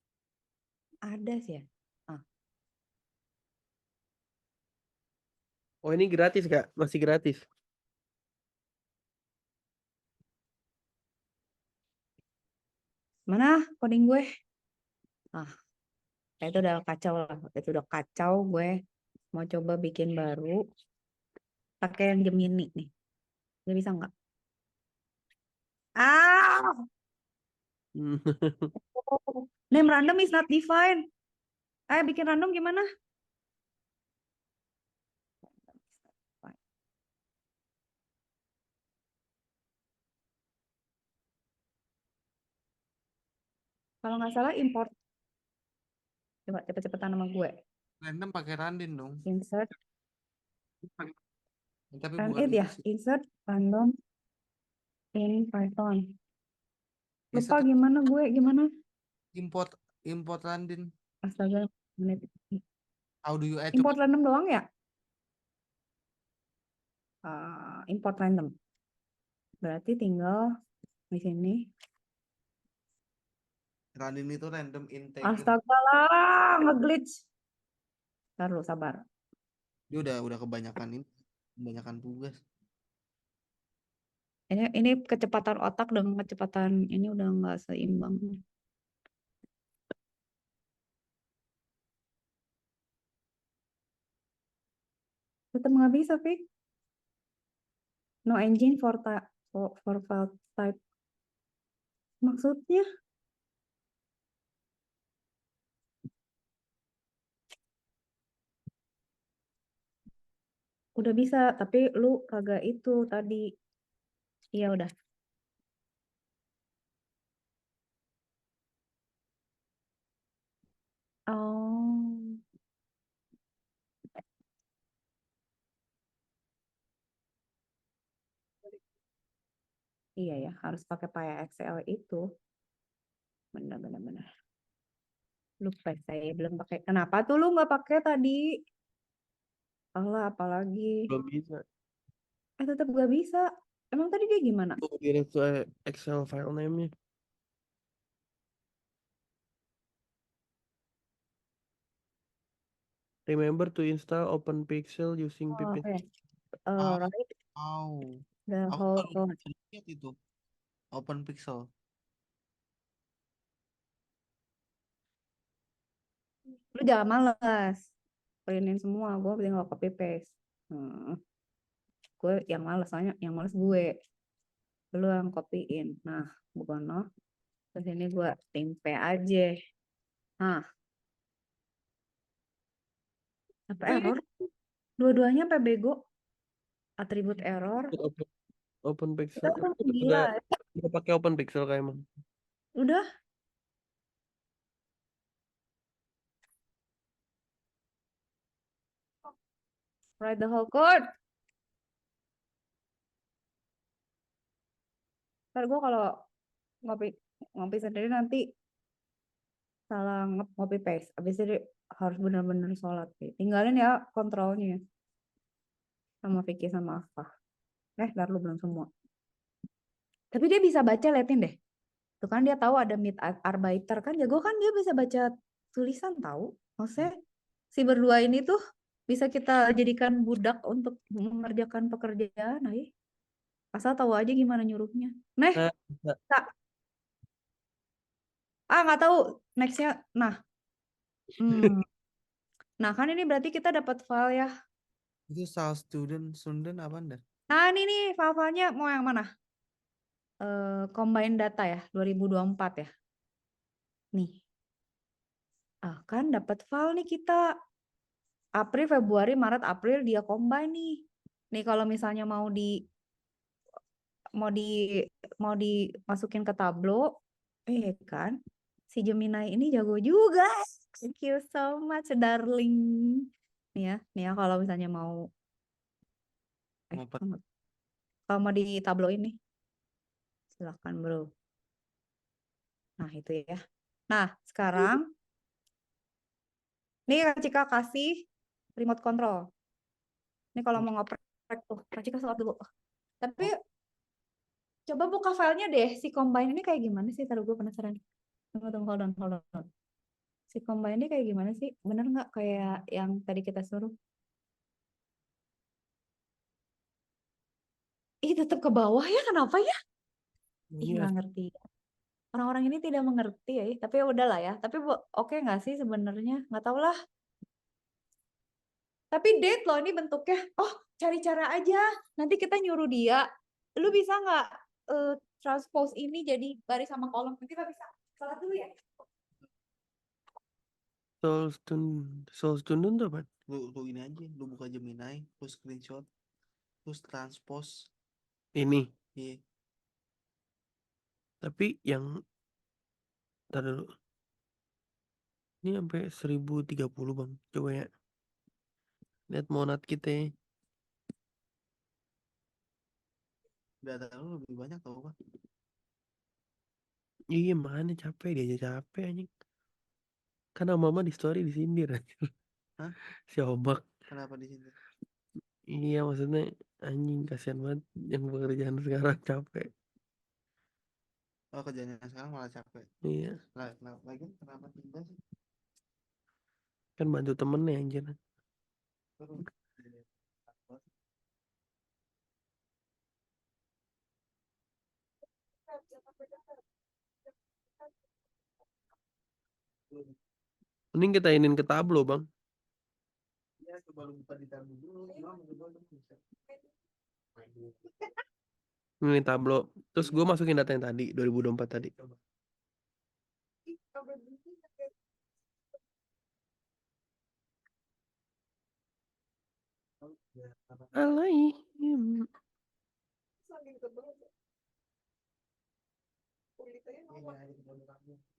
ada sih ya. Oh, ini gratis, Kak. Masih gratis. Mana coding gue? Itu udah kacau lah. Itu udah kacau, gue mau coba bikin baru. Pakai yang Gemini nih. Dia bisa nggak? Name random is not defined. Ayo bikin random gimana? Kalau nggak salah import. Coba cepet-cepetan nama gue. Random pakai Randin dong. Insert. Tapi Run bukan it itu ya. sih. Insert random in Python. Lupa Insert gimana gue? Gimana? import Randin. Astaga. Menit. How do you add? Import random doang ya? Import random. Berarti tinggal di sini. Randin itu random integer. Astaga lah, nge-glitch. Ntar lu sabar. Dia udah kebanyakan tugas. Ini kecepatan otak dengan kecepatan ini udah nggak seimbang. Tetap nggak bisa, Fik. No engine for file type. Maksudnya? Udah bisa, tapi lu kagak itu tadi. Iya udah. Oh. Iya ya, harus pakai Paya Excel itu. Benar. Lupa saya belum pakai. Kenapa tuh lu nggak pakai tadi? Allah, apalagi. Belum bisa. Tetap gak bisa. Emang tadi dia gimana? Tuh direct to Excel file name-nya. Remember to install OpenPixel using Oh, Pipin. oke. Ah, Right. Wow. The Aku whole baru code. lihat itu. Open Pixel. Lu jangan males. Printin semua. Gue tinggal copy paste. Gue yang males. Soalnya yang males gue. Lu yang copyin. Nah, bukan no. Terus ini gue tempe aja. Nah, apa error? Dua-duanya apa bego? Atribut error. OpenPixel. Kita tuh gila. Udah pakai OpenPixel kayak emang. Udah. Write the whole code. Ntar gue kalau ngopi sendiri nanti salah ngopi paste. Abis itu harus benar-benar sholat. Tinggalin ya kontrolnya. Sama Vicky sama Afa. Ntar lu belum semua. Tapi dia bisa baca, liatin deh. Tuh kan dia tahu ada Mitarbeiter kan. Jago kan dia bisa baca tulisan tahu. Maksudnya si berdua ini tuh bisa kita jadikan budak untuk mengerjakan pekerjaan. Nah, asal tahu aja gimana nyuruhnya. Nah, Tak. Nggak tahu nextnya. Nah, nah kan ini berarti kita dapat file ya. Itu soal student apa anda? Nah ini nih file-filenya mau yang mana? Combine data ya 2024 ya. Nih. Kan dapat file nih kita. April, Februari, Maret, April dia combine nih. Nih kalau misalnya mau dimasukin ke Tableau, kan si Gemini ini jago juga. Thank you so much, darling. Nih ya kalau misalnya mau kalau mau di Tableau ini, silakan bro. Nah itu ya. Nah sekarang, nih Kak Cika kasih remote control. Ini kalau mau ngoprek tuh, Kak Cika sholat dulu. Tapi coba buka filenya deh, si combine ini kayak gimana sih? Taruh gue penasaran. Tunggu, hold on. Si combine ini kayak gimana sih? Bener nggak kayak yang tadi kita suruh? Tetap ke bawah ya, kenapa ya? Nggak ngerti. Orang-orang ini tidak mengerti ya, tapi ya udahlah ya. Tapi oke nggak sih sebenarnya? Nggak tahu lah. Tapi date loh ini bentuknya. Oh, cari cara aja. Nanti kita nyuruh dia. Lu bisa nggak transpose ini jadi baris sama kolom? Nanti kita bisa. Salah dulu ya. Soul student tuh apa? Lu ini aja, lu buka Gemini, lu screenshot, terus transpose. Ini. Iya. Tapi yang ntar dulu. Ini sampai 1030 bang. Coba ya. Lihat monat kita ya. Data lu lebih banyak tau kan? Iya mana capek dia aja capek anjing. Kan mama di story disindir anjir. Hah? Si Omak. Kenapa di sini? Iya maksudnya anjing kasihan banget yang pekerjaan sekarang capek. Oh kerjanya sekarang malah capek. Iya. Lagi kenapa pindah sih? Kan bantu temennya anjir. Mending kita inin ke Tableau bang. Ya coba lu buka di Tableau dulu. Ini Tableau. Terus gue masukin data yang tadi 2024 tadi. Alay.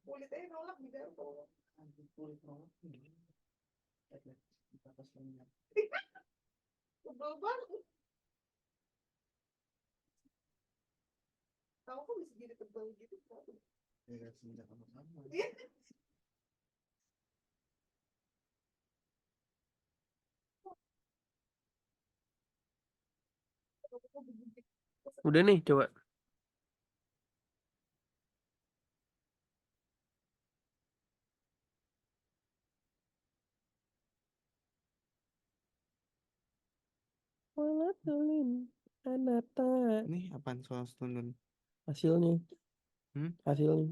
Kulitnya nolak di dalam. Tebal banget. Tahu kok bisa jadi tebal gitu? Udah nih, coba. Ini apaan soal student? Hasilnya. Hmm? Hasilnya.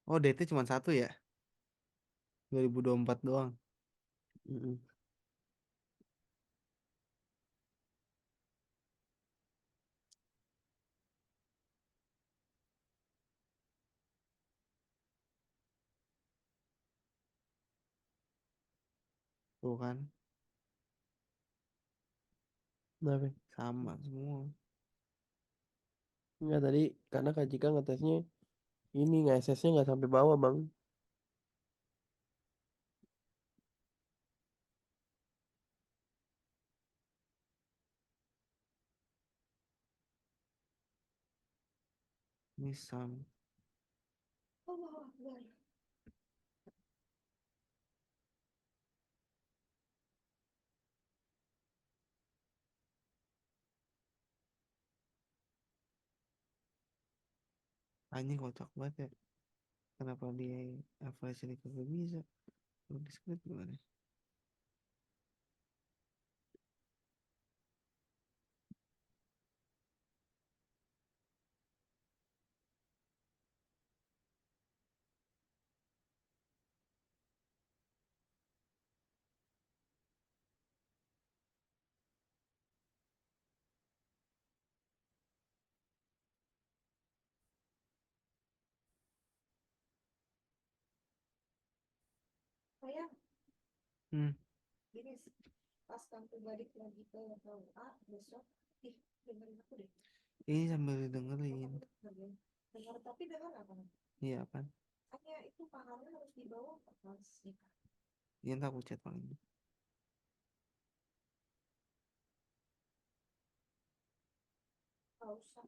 Oh, DT cuma 1 ya? 2024 doang. Mm-mm. Tuh kan, Kenapa? sama semua. Enggak, tadi karena Kak Jika ngetesnya ini nge-SS-nya nggak sampai bawah, Bang. Ini sam. Anjing kocak banget ya. Kenapa di average ini kagak bisa? Kalau di script gimana? Sayang, Hmm. gini, pas kamu balik lagi ke KUA besok, dengerin aku deh. Ini sambil dengerin. Dengar, tapi dengar apa? Iya apa? Hanya itu pahalnya harus dibawa ke kelas nikah. Iya ntar aku chat paling. Nggak usah.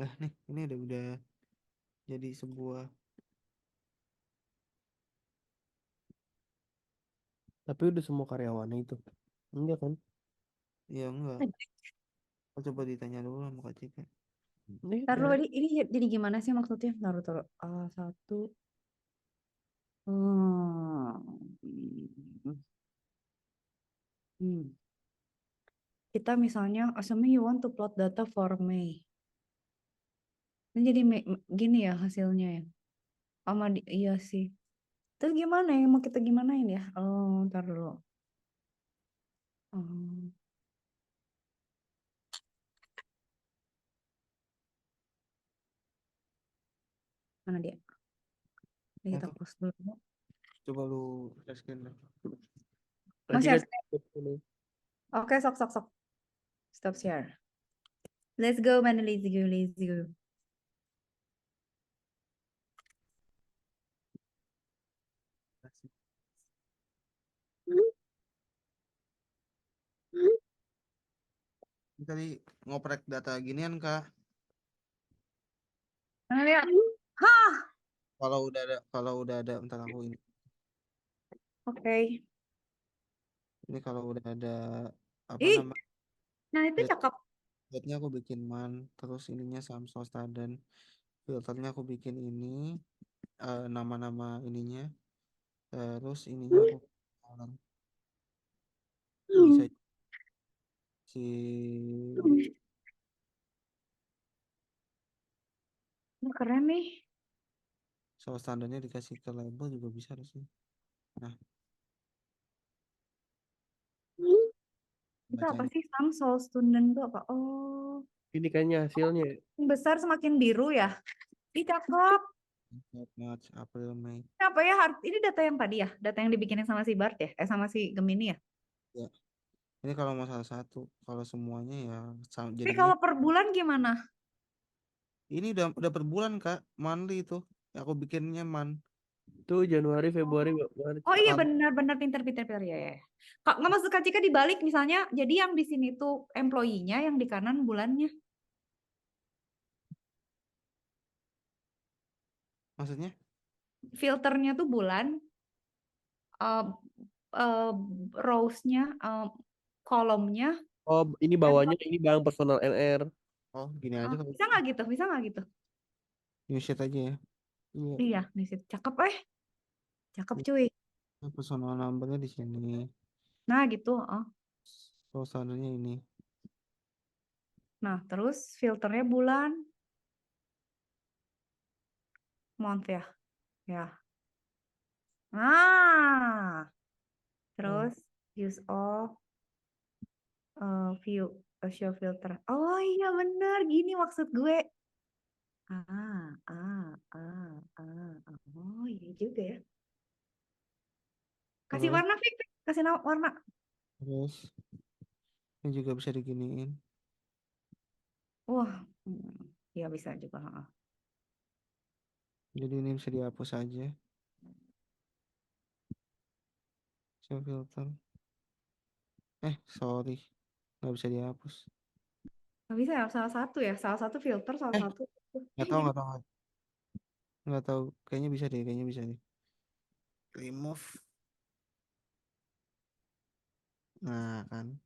Nah nih, ini udah jadi sebuah. Tapi udah semua karyawannya itu. Enggak kan? Ya enggak. Oh, coba ditanya dulu sama Kak Cika. Ini Taruh udah. ini jadi gimana sih maksudnya? Taruh. Satu. Hmm. Hmm. Kita misalnya, assuming you want to plot data for May. Ini jadi gini ya hasilnya ya. Iya sih. Terus gimana ya? Mau kita gimanain ya? Oh, ntar dulu. Oh. Mana dia? Ini kita Satu. close dulu. Coba lu share deh. Mau Tadi share kan screen? ini. Oke, sok. Stop share. Let's go, man. Let's go. Ini tadi ngoprek data ginian Kak. Mana lihat? Hah, Kalau udah ada bentar aku ini. oke. Ini kalau udah ada apa Ih, namanya? nah itu Lihat. cakep. Lihatnya aku bikin man, terus ininya Samsung dan filternya aku bikin ini nama-nama ininya, terus ininya aku color. Bisa si Ini keren nih. soal standarnya dikasih ke label juga bisa harusnya. Nah, Itu apa bacanya sih? Samsung student itu apa? Oh, Ini kayaknya hasilnya. semakin besar semakin biru ya. Ih, cakep. March, April, Mei. Ini apa ya? Ini data yang tadi ya? Data yang dibikinin sama si Bart ya? Sama si Gemini ya? Ya. Ini kalau mau salah satu, kalau semuanya ya Tapi jadinya kalau per bulan gimana? ini udah per bulan Kak, monthly itu. Aku bikinnya Tuh Januari, Februari, Maret. Oh iya Kalau benar pinter ya. Kak, nggak maksud Kak Cika dibalik misalnya, jadi yang di sini tuh employee-nya, yang di kanan bulannya. maksudnya Filternya tuh bulan, uh, rows-nya, kolomnya. Oh, ini bawahnya ini bang personal NR. oh gini aja kalau Bisa nggak gitu? Bisa nggak gitu? new sheet aja ya. Iya, Iya, nih sih. Cakep cakep cuy. personal numbernya di sini. Nah gitu. So standarnya ini. Nah terus filternya bulan, month ya. Ya. Nah, terus use of view show filter. Oh iya bener, gini maksud gue. Oh iya juga ya. Kasih Terus warna, Fik. Kasih warna. terus ini juga bisa diginiin. Wah, ya bisa juga. Jadi ini bisa dihapus aja. Show filter. Sorry. Nggak bisa dihapus. Nggak bisa ya, salah satu ya. Salah satu filter, salah satu. Nggak tahu. Nggak tahu. Kayaknya bisa deh. Remove. Nah kan.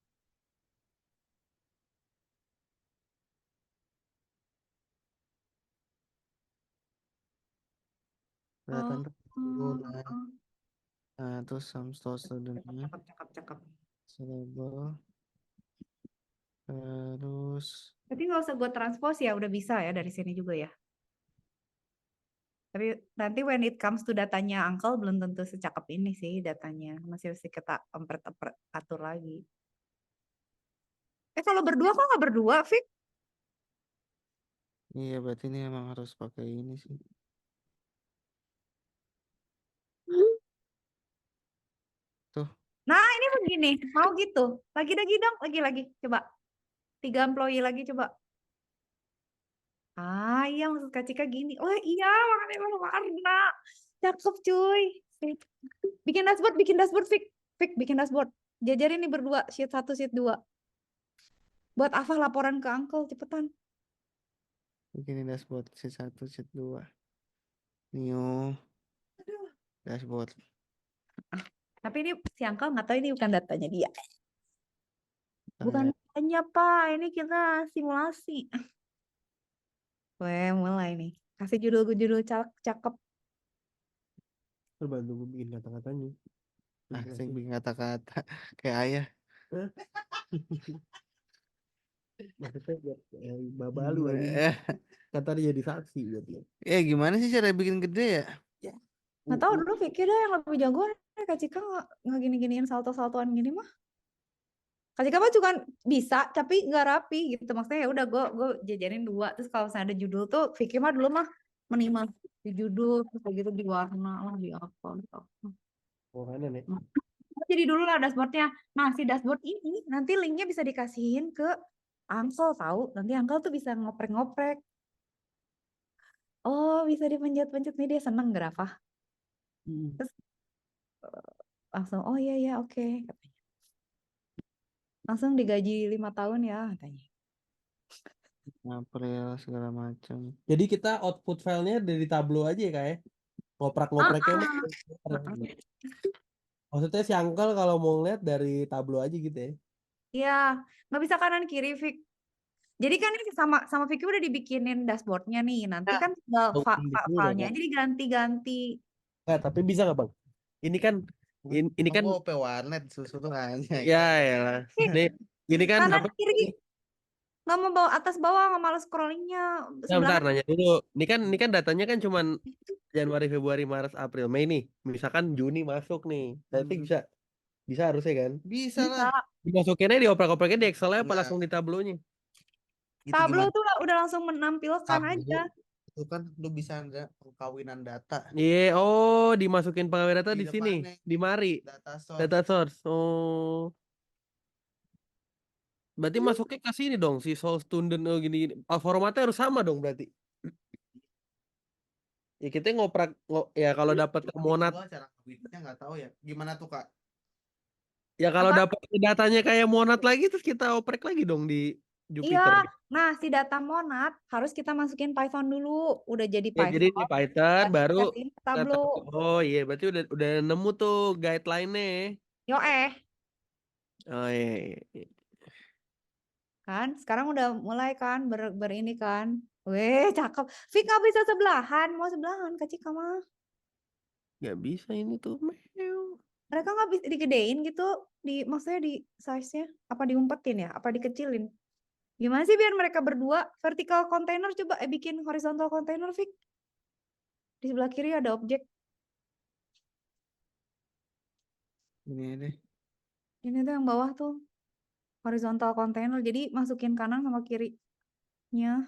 Kelihatan tuh. Nah, terus some store studentnya. Cakep. Label. Terus Tapi nggak usah gue transpose ya, udah bisa ya dari sini juga ya. Tapi nanti when it comes to datanya Uncle belum tentu secakep ini sih datanya. Masih kita empret-empret atur lagi. Kalau berdua kok nggak berdua, Fik? iya berarti ini emang harus pakai ini sih. Tuh. Nah ini begini, mau gitu. Lagi dong, lagi. Coba. 3 employee lagi coba. Iya maksud Kak Cika gini. Oh iya, makanya warna. Cakep cuy. Bikin dashboard, Fik. Fik, bikin dashboard. Jajarin nih berdua, sheet 1, sheet 2. Buat Afah laporan ke Uncle, cepetan. Bikin dashboard sheet 1, sheet 2. New dashboard. Tapi ini si Uncle nggak tahu ini bukan datanya dia. Nah, Bukan ya. datanya, Pak. Ini kita simulasi. Weh, mulai nih. Kasih judul cakep. Terbantu gue bikin kata-katanya. Saya bikin kata-kata kayak ayah. Maksudnya buat babalu aja. Kata dia jadi saksi buat lo. Gimana sih cara bikin gede ya? Nggak tahu dulu pikir deh yang lebih jago Kak Cika nggak gini-giniin salto-saltoan gini mah. Kak Cika mah juga bisa tapi nggak rapi gitu. Maksudnya ya udah gue jajarin 2 terus kalau misalnya ada judul tuh Vicky mah dulu mah minimal di judul terus kayak gitu di warna lah di apa di apa. Oh, kanan ya. Jadi dulu lah dashboardnya. Nah si dashboard ini nanti linknya bisa dikasihin ke Uncle tahu. Nanti Uncle tuh bisa ngoprek-ngoprek. Oh bisa dipencet-pencet nih dia seneng Grafah. Mm. Terus langsung oh iya iya oke katanya. Langsung digaji 5 tahun ya katanya. April segala macam. Jadi kita output filenya dari Tableau aja ya kayak ngoprak-ngopreknya mah. Maksudnya si Uncle kalau mau ngeliat dari Tableau aja gitu ya. Iya, nggak bisa kanan kiri Fik. Jadi kan ini sama sama Vicky udah dibikinin dashboardnya nih. Nanti Ya. kan tinggal Dulu dong, filenya Bang. jadi ganti-ganti. Nggak, tapi bisa nggak Bang? Ini kan ini kan Aku OP warnet susu tuh nanya. ya lah. Nih ini kan Kanan apa? kiri nggak mau bawa atas bawah nggak malas scrollingnya Nah, sebelah. bentar nanya dulu. Ini kan datanya kan cuman Januari, Februari, Maret, April, Mei nih. Misalkan Juni masuk nih. Berarti bisa harusnya kan? Bisa Bisa. lah. Dimasukinnya dioprek-opreknya di Excel-nya apa Nah. langsung di Tableau-nya? Gitu Tableau gimana? tuh udah langsung menampilkan Tableau aja. itu kan lu bisa ada pengkawinan data Iya, oh dimasukin pengawet data di di sini, depannya. di Mari, Data source. data source. Oh, berarti masuknya ke sini dong, si source student gini, gini. Oh, formatnya harus sama dong berarti. Ya kita ya kalau dapat monat, Gua cara ngawinnya nggak tahu ya. Gimana tuh Kak? ya kalau Apa? dapat datanya kayak monat lagi terus kita oprek lagi dong di Jupyter. Iya, nah si data monad harus kita masukin Python dulu. Udah jadi Ya jadi Python, di Python baru masukin ke Tableau. Oh iya, berarti udah nemu tuh guideline-nya. Yo Oh iya, iya. kan sekarang udah mulai kan ini kan. Weh cakep. Fik nggak bisa sebelahan, mau sebelahan Kak Cika mah. Nggak bisa ini tuh. Meow. Mereka nggak bisa digedein gitu, maksudnya di size-nya. Apa diumpetin ya? Apa dikecilin? Gimana sih biar mereka berdua vertical container coba bikin horizontal container Fik. Di sebelah kiri ada objek. Ini deh. Ini tuh yang bawah tuh horizontal container. Jadi masukin kanan sama kirinya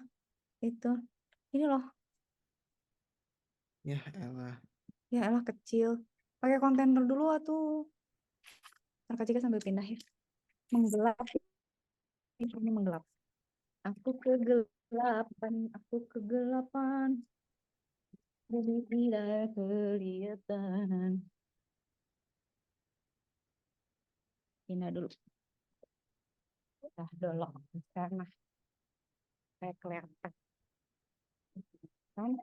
itu. Ini loh. Ya elah. Ya elah kecil. Pakai kontainer dulu tuh. Ntar Kak Cika sambil pindah ya. Menggelap. Ini menggelap. Aku kegelapan. Jadi tidak kelihatan. Pindah dulu. Udah dolok. Karena kayak kelihatan. Kan?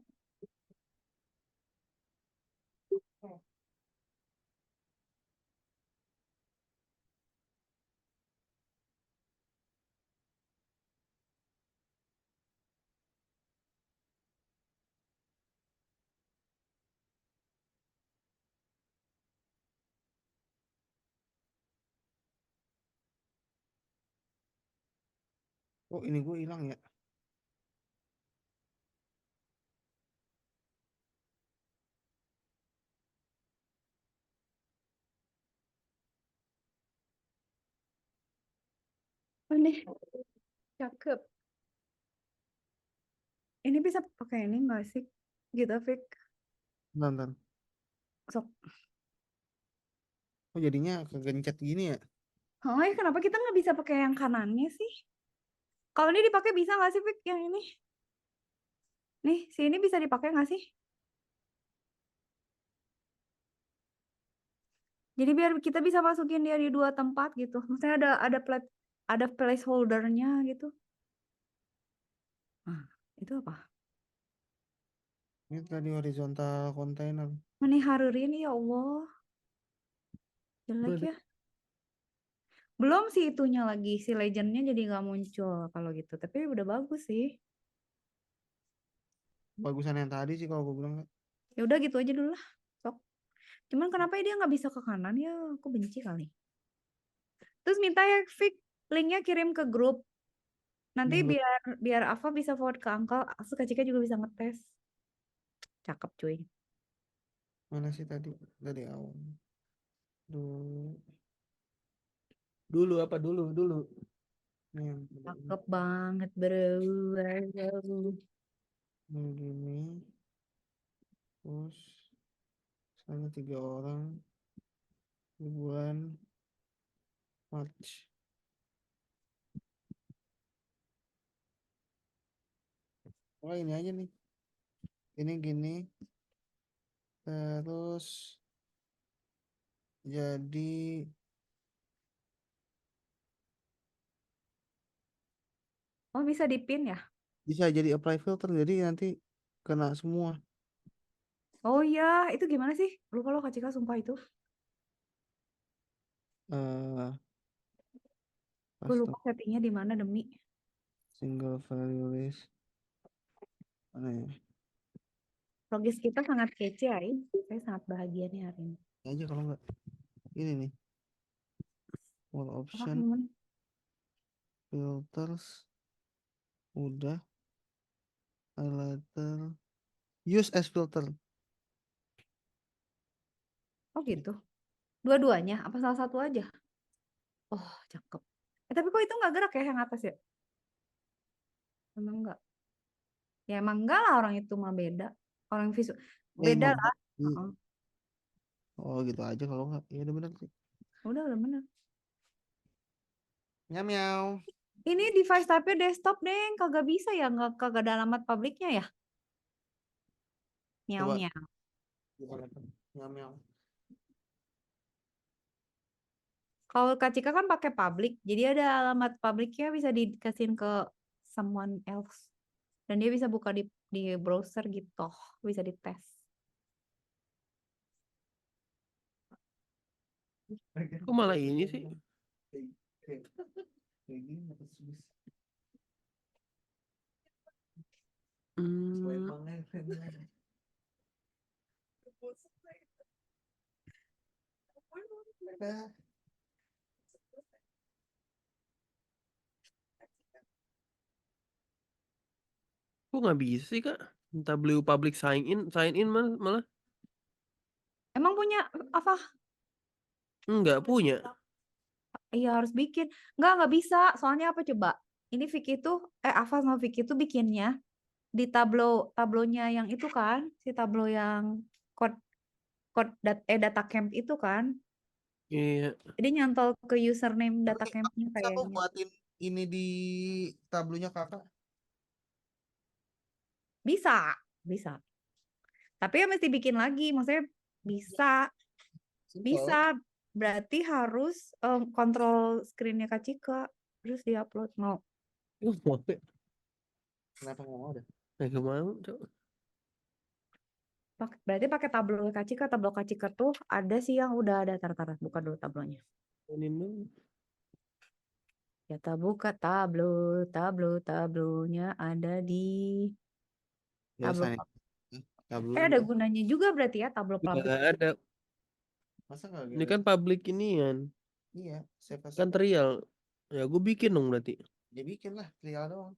Oh ini gue hilang ya. Aneh. Cakep. Ini bisa pakai ini nggak sih? Gitu, Fik. Nonton. Sok. Oh jadinya kegencet gini ya. Oh ya kenapa kita nggak bisa pakai yang kanannya sih? Kalau ini dipakai bisa nggak sih, Fik? Yang ini? Nih, si ini bisa dipakai nggak sih? Jadi biar kita bisa masukin dia di 2 tempat gitu. Maksudnya ada placeholder-nya gitu. Nah, itu apa? Ini tadi horizontal container. Meni Harurin ya Allah. Jelek Boleh. ya. Belum sih itunya lagi, si legendnya jadi nggak muncul kalau gitu. Tapi udah bagus sih. Bagusan yang tadi sih kalau gue bilang Kak. Ya udah gitu aja dulu lah. Sok. Cuman kenapa dia nggak bisa ke kanan ya? Aku benci kali. Terus minta ya Fik linknya kirim ke grup. Nanti Belum. biar Ava bisa forward ke Uncle. Terus Kak Cika juga bisa ngetes. Cakep cuy. Mana sih tadi? Dari awal. Dulu apa dulu? Ini yang Cakep banget bro. gini. Terus misalnya 3 orang di bulan Maret. Oh ini aja nih. Ini gini. Terus jadi Oh, bisa dipin ya? bisa jadi apply filter. Jadi nanti kena semua. Oh iya, itu gimana sih? Lupa lo Kak Cika, sumpah itu. eh Gue lupa custom settingnya di mana demi. single value list. Mana ya? Logis kita sangat kece ya. Saya sangat bahagia nih hari ini. Ini aja kalau nggak ini nih. All Apa option gimana? filters udah highlighter use as filter. Oh gitu. Dua-duanya? Apa salah satu aja? Oh, cakep. Tapi kok itu nggak gerak ya yang atas ya? Emang enggak? Ya emang enggak lah, orang itu mah beda. Orang visual. Beda lah. Heeh. Oh gitu aja kalau nggak. Iya udah bener sih. Udah bener. Miau miau. Ini device tapi desktop deng, kagak bisa ya, kagak ada alamat publiknya ya? Miau Coba miau. gimana tuh? Miau miau. Kalau Kak Cika kan pakai public, jadi ada alamat publiknya bisa dikasihin ke someone else. Dan dia bisa buka di browser gitu, bisa dites. Kok malah ini sih? Kayak gini apa Swiss? Hmm, kok nggak bisa sih Kak? Minta beli public sign in malah Emang punya apa? nggak punya. Iya harus bikin. Nggak bisa. Soalnya apa coba? Ini Vicky itu, Ava sama Vicky itu bikinnya di tablonya yang itu kan, si tablo yang code data camp itu kan. Iya. Jadi nyantol ke username data Tapi campnya bisa kok kayaknya. buatin ini di tablonya kakak. Bisa, bisa. Tapi ya mesti bikin lagi. Maksudnya bisa, Simple. bisa. Berarti harus kontrol screen-nya Kak Cika. Terus diupload. Mau. Mau ya? Kenapa nggak mau ada? Nggak mau, Cok. Berarti pakai tablo Kak Cika. Tablo Kak Cika tuh ada sih yang udah ada. Tar, buka dulu tablonya. Ini dulu. Kita buka tablonya ada di Ya tablo. saya tablo Ada gunanya juga berarti ya tablo public. Nggak ada. masa nggak Ini gitu? kan public inian. Iya, save as Kan trial. Ya gue bikin dong berarti. dia bikin lah trial doang.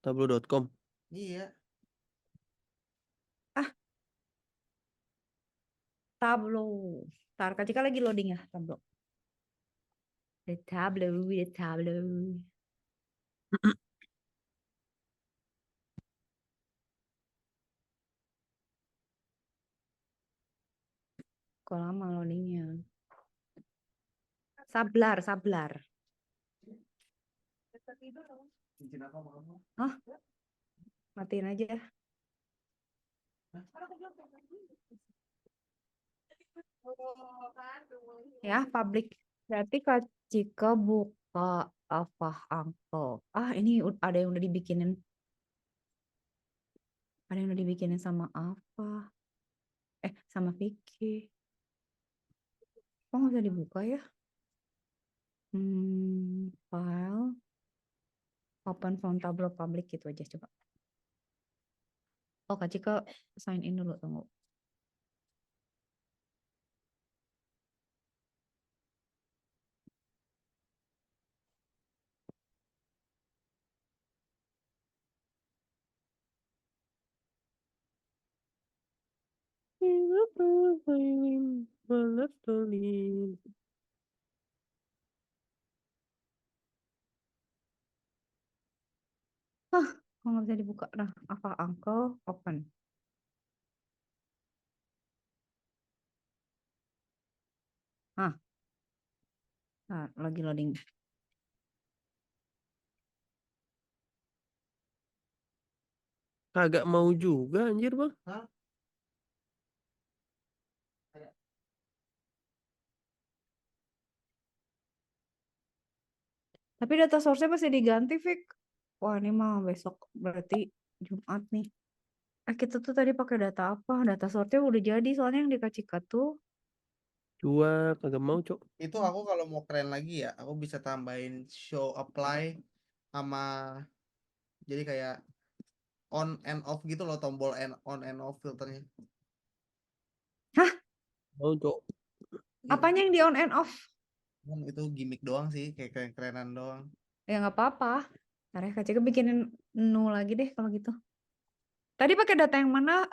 Tablo.com. Iya. Tablo. Ntar Kak Cika lagi loading ya tablo. The tablo. Kok lama loadingnya? Sablar. Cincin apa mau kamu? Hah? Matiin aja. Ya, public. Berarti Kak Cika buka apa Uncle. Ini ada yang udah dibikinin. Ada yang udah dibikinin sama apa? Sama Vicky. Kok nggak bisa dibuka ya? File. Open from tableau public gitu aja coba. Oh, Kak Cika sign in dulu, tunggu. Kok nggak bisa dibuka? Nah, apa Uncle open. Nah, lagi loading. Kagak mau juga anjir bang. Tapi data source-nya masih diganti, Fik. Wah, ini mah besok berarti Jumat nih. Kita tuh tadi pakai data apa? Data source-nya udah jadi, soalnya yang di Kacika tuh. Cua kagak mau cok. Itu aku kalau mau keren lagi ya, aku bisa tambahin show apply sama jadi kayak on and off gitu loh, tombol on and off filternya. Hah? Mau cok. Iya, Apanya yang di on and off? cuman itu gimmick doang sih, kayak keren-kerenan doang. Ya nggak apa-apa. Ntar ya Kacika bikinin menu lagi deh kalau gitu. Tadi pakai data yang mana?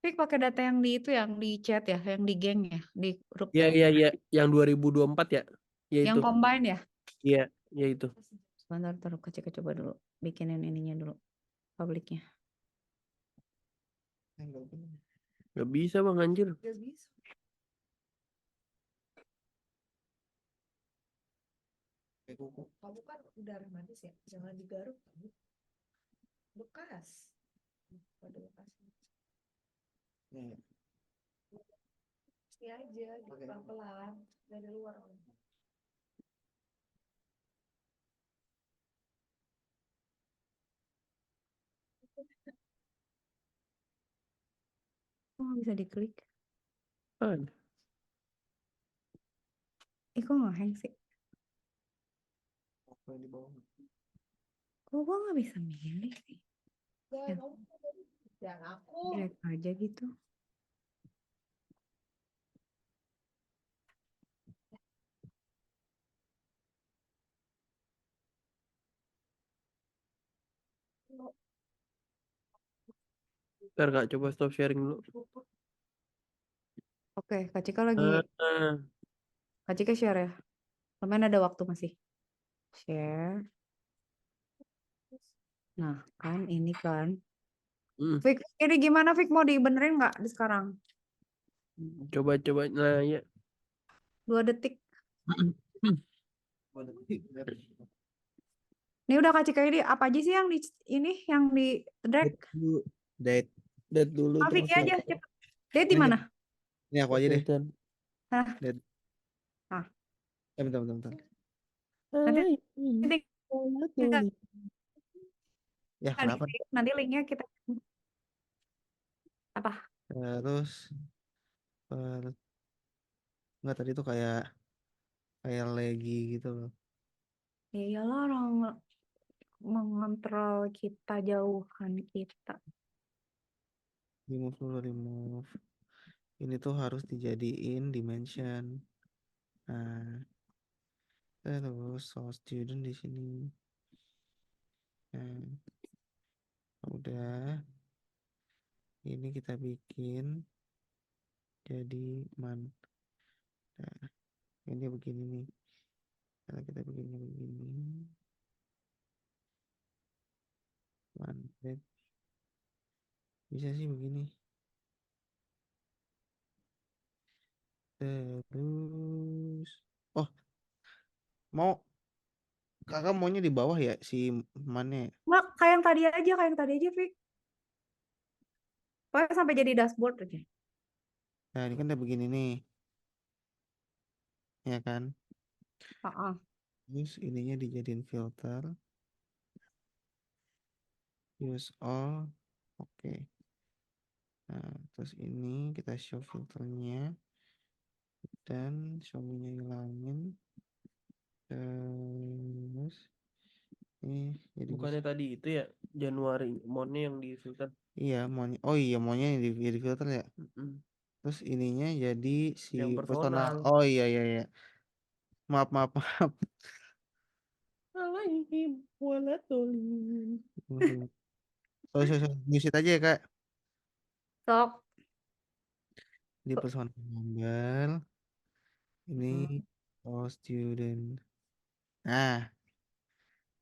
Fik pakai data yang di itu, yang di chat ya, yang di geng ya, di grup Iya ya. iya iya. Yang 2024 ya. Ya Yang itu. combine ya. Iya ya itu. Sebentar, taruh Kacika coba dulu. Bikinin ininya dulu. Publiknya. Enggak bener. Gak bisa bang anjir. Gak bisa. Kayak kuku. Kamu kan udara manis ya, jangan digaruk. Bekas. Pada bekasnya. Iya. Ini aja, gitu, Oke. pelan-pelan. Dari luar. Oh, nggak bisa diklik. Ada. Kok nggak hang sih? Apa yang di bawah? Kok gua nggak bisa milih sih? Ya, drag aja gitu. Ntar kak coba stop sharing dulu. Oke, Kak Cika lagi, Ah, Kak Cika share ya. Lumayan ada waktu masih. Share. Nah, kan ini kan. hmm. Fik, ini gimana Fik, mau dibenerin nggak di sekarang? Coba nah ya. 2 detik. Waduh. Ini udah Kak Cika, ini apa aja sih yang di ini yang di drag? Date. Date dulu Ah, Vicky aja cepet. Dia di Ini- mana? Ini aku aja deh. Hah? Date. Ah. Bentar. Nanti Ya, kenapa? nanti linknya kita apa? Terus enggak, tadi tuh kayak lagi gitu loh. Ya iyalah, orang mengontrol kita, jauhan kita. Remove. Ini tuh harus dijadiin dimension. Nah, terus source student di sini. Nah, udah. Ini kita bikin jadi Nah, ini begini nih. Kalau kita bikinnya begini. Manfred. Bisa sih begini. Terus mau kakak maunya di bawah ya si mana? Nggak, kayak yang tadi aja, Fik. Pokoknya sampai jadi dashboard aja. Nah, ini kan udah begini nih. Ya kan? Terus ininya dijadiin filter. Use all. Oke. Nah, terus ini kita show filternya. Dan show me-nya hilangin. Terus ini jadi Bukannya tadi itu ya Januari monnya yang di filter. iya maunya. Oh iya, maunya yang di filter ya. Terus ininya jadi si Yang personal. personal. Oh iya. Maaf. Alaihim waladolin. Sorry. Music aja ya, Kak. Sok. Di personal number. Ini student. Nah,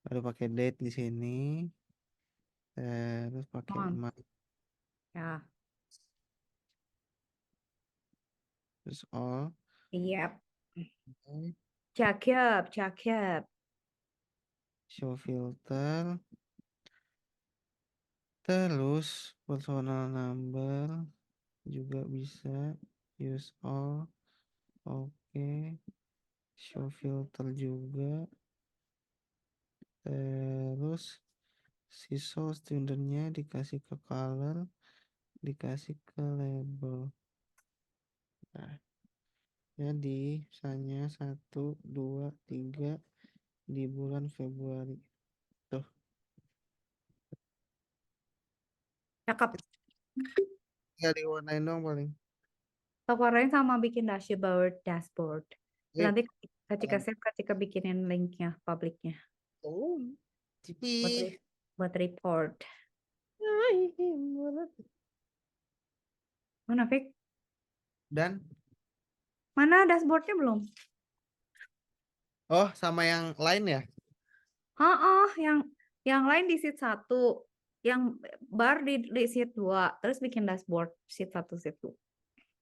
baru pakai date di sini. Terus pakai month. Ya. Terus all. Iya. Okay. Cakep, cakep. Show filter. Terus personal number juga bisa. Use all. Oke. Show filter juga. Terus sisal studentnya dikasih ke color, dikasih ke label. Nah, jadi misalnya 1, 2, 3 di bulan Februari. Tuh, Cakep. tinggal diwarnain dong paling. Warnain sama bikin dashboard. Eh, Nanti ketika save, ketika bikinin linknya, publiknya. oh, Buat, tipis. buat report. Mana, Fik? Dan, Mana dashboardnya belum? oh sama yang lain ya? Yang lain di sheet 1. Yang bar di sheet 2. Terus bikin dashboard sheet 1, sheet 2.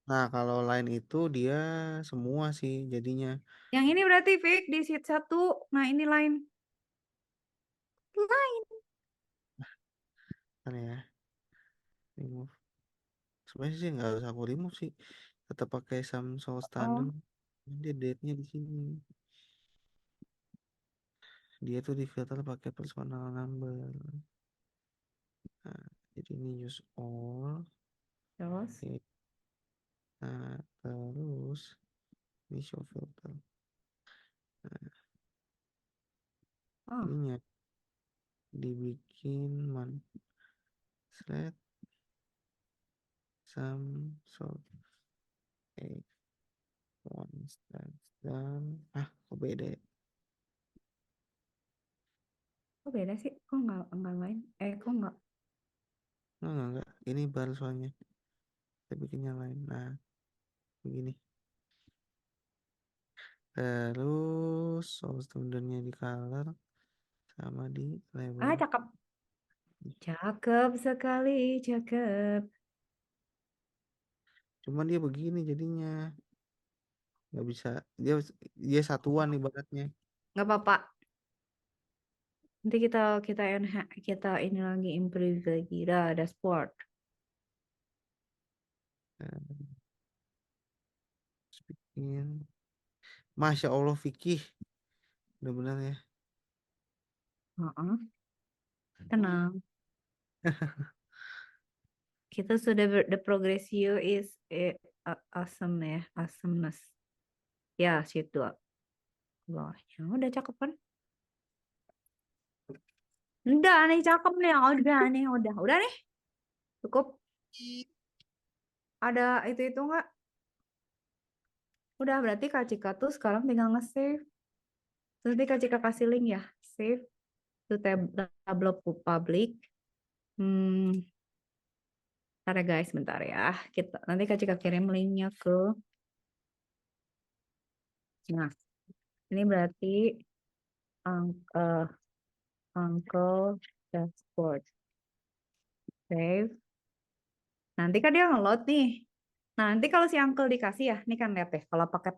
Nah, kalau lain itu dia semua sih jadinya. Yang ini berarti Fik di sheet 1. Nah, ini line. Line. Kan ya. Remove. Sebenarnya sih nggak harus aku remove sih. Tetap pakai Samsung standard. Dia date-nya di sini. Dia tuh di filter pakai personal number. Nah, jadi ini use all. Terus. Oke. Nah, terus ini show filter. Oh, Ininya dibikin thread some sort once that's done. Kok beda ya? kok beda sih? Kok nggak lain? Kok nggak? Enggak. Ini baru soalnya. Kita bikin yang lain. Nah, begini. Terus source studentnya di color sama di label. Cakep. Cakep sekali, cakep. Cuman dia begini jadinya. Nggak bisa. Dia satuan ibaratnya. Nggak apa-apa. Nanti kita ini lagi improve lagi. Dashboard. Terus bikin. Masya Allah Vicky. Benar-benar ya. Tenang. Kita sudah the progress you is awesome ya, awesomeness. Ya, sheet 2. Bawahnya udah cakep kan? Udah nih cakep nih, udah nih. Cukup. Ada itu nggak? Udah berarti Kak Cika tuh sekarang tinggal nge-save. Terus nanti Kak Cika kasih link ya, save to Tableau public. Bentar ya guys, bentar ya. Nanti Kak Cika kirim linknya ke. Nah, ini berarti Uncle dashboard. Save. Nanti kan dia nge-load nih. Nah, nanti kalau si Uncle dikasih ya, ini kan lihat deh, kalau pakai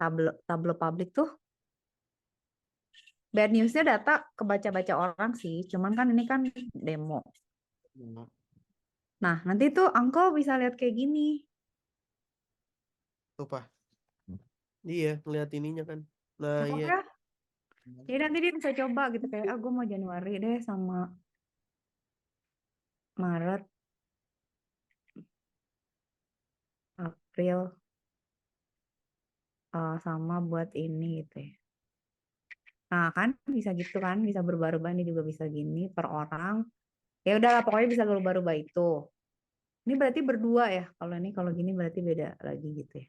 Tableau public tuh, bad news-nya data kebaca-baca orang sih, cuman kan ini kan demo. Nah, nanti tuh Uncle bisa lihat kayak gini. Tuh, Pak. Iya, lihat ininya kan. Nah, Cakep iya. ya? Jadi nanti dia bisa coba gitu kayak, gue mau Januari deh sama Maret, April, sama buat ini gitu ya. Nah kan bisa gitu kan, bisa berubah-ubah, ini juga bisa gini per orang. Ya udahlah pokoknya bisa berubah-ubah itu. Ini berarti berdua ya. Kalau gini berarti beda lagi gitu ya.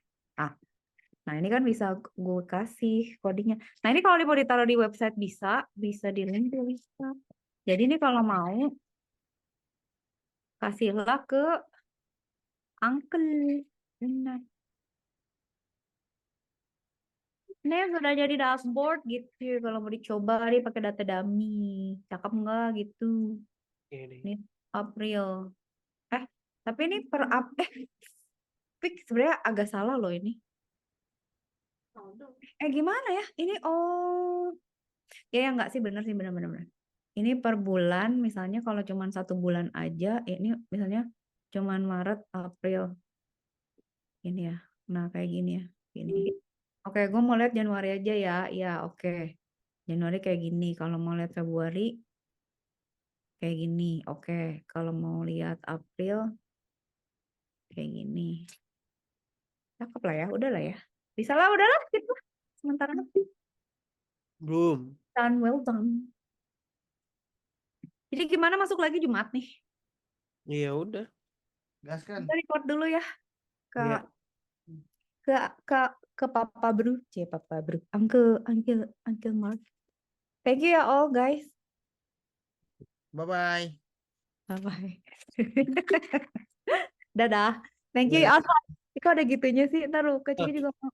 Nah ini kan bisa gue kasih codingnya. Nah ini kalau mau ditaruh di website bisa di link juga bisa. Jadi ini kalau mau kasihlah ke Uncle. Benar. Ini sudah jadi dashboard gitu. Kalau mau dicoba dia pakai data dummy. Cakep nggak gitu? Ini April. Tapi ini Fik sebenarnya agak salah loh ini. Gimana ya? Ini ya enggak sih, bener sih, bener. Ini per bulan, misalnya kalau cuman 1 bulan aja, ini misalnya cuman Maret, April, ini ya. Nah, kayak gini ya, gini. Oke, gue mau lihat Januari aja ya. Ya, oke. Januari kayak gini. Kalau mau lihat Februari, kayak gini. Oke, kalau mau lihat April, kayak gini. Cakep lah ya, udah lah ya. Bisa lah, udahlah gitu. Sementara Belum. done, well done. Jadi gimana, masuk lagi Jumat nih? Iya udah. Gaskan. Kita record dulu ya ke Iya. ke Papa Bro, Papa Bro, Uncle Mark. Thank you ya all guys. Bye-bye. Bye bye. Dadah. Thank you Iya, ya. Alfa. Kok ada gitunya sih? Ntar lu kecil juga mau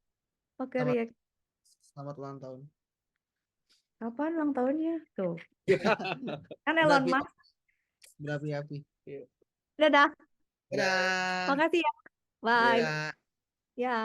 pakai Selamat, react. selamat ulang tahun. Kapan ulang tahunnya? Tuh. Kan Elon Berapi, Musk. berapi-api. Dadah. Dadah. Makasih ya. Bye. Dadah. Ya.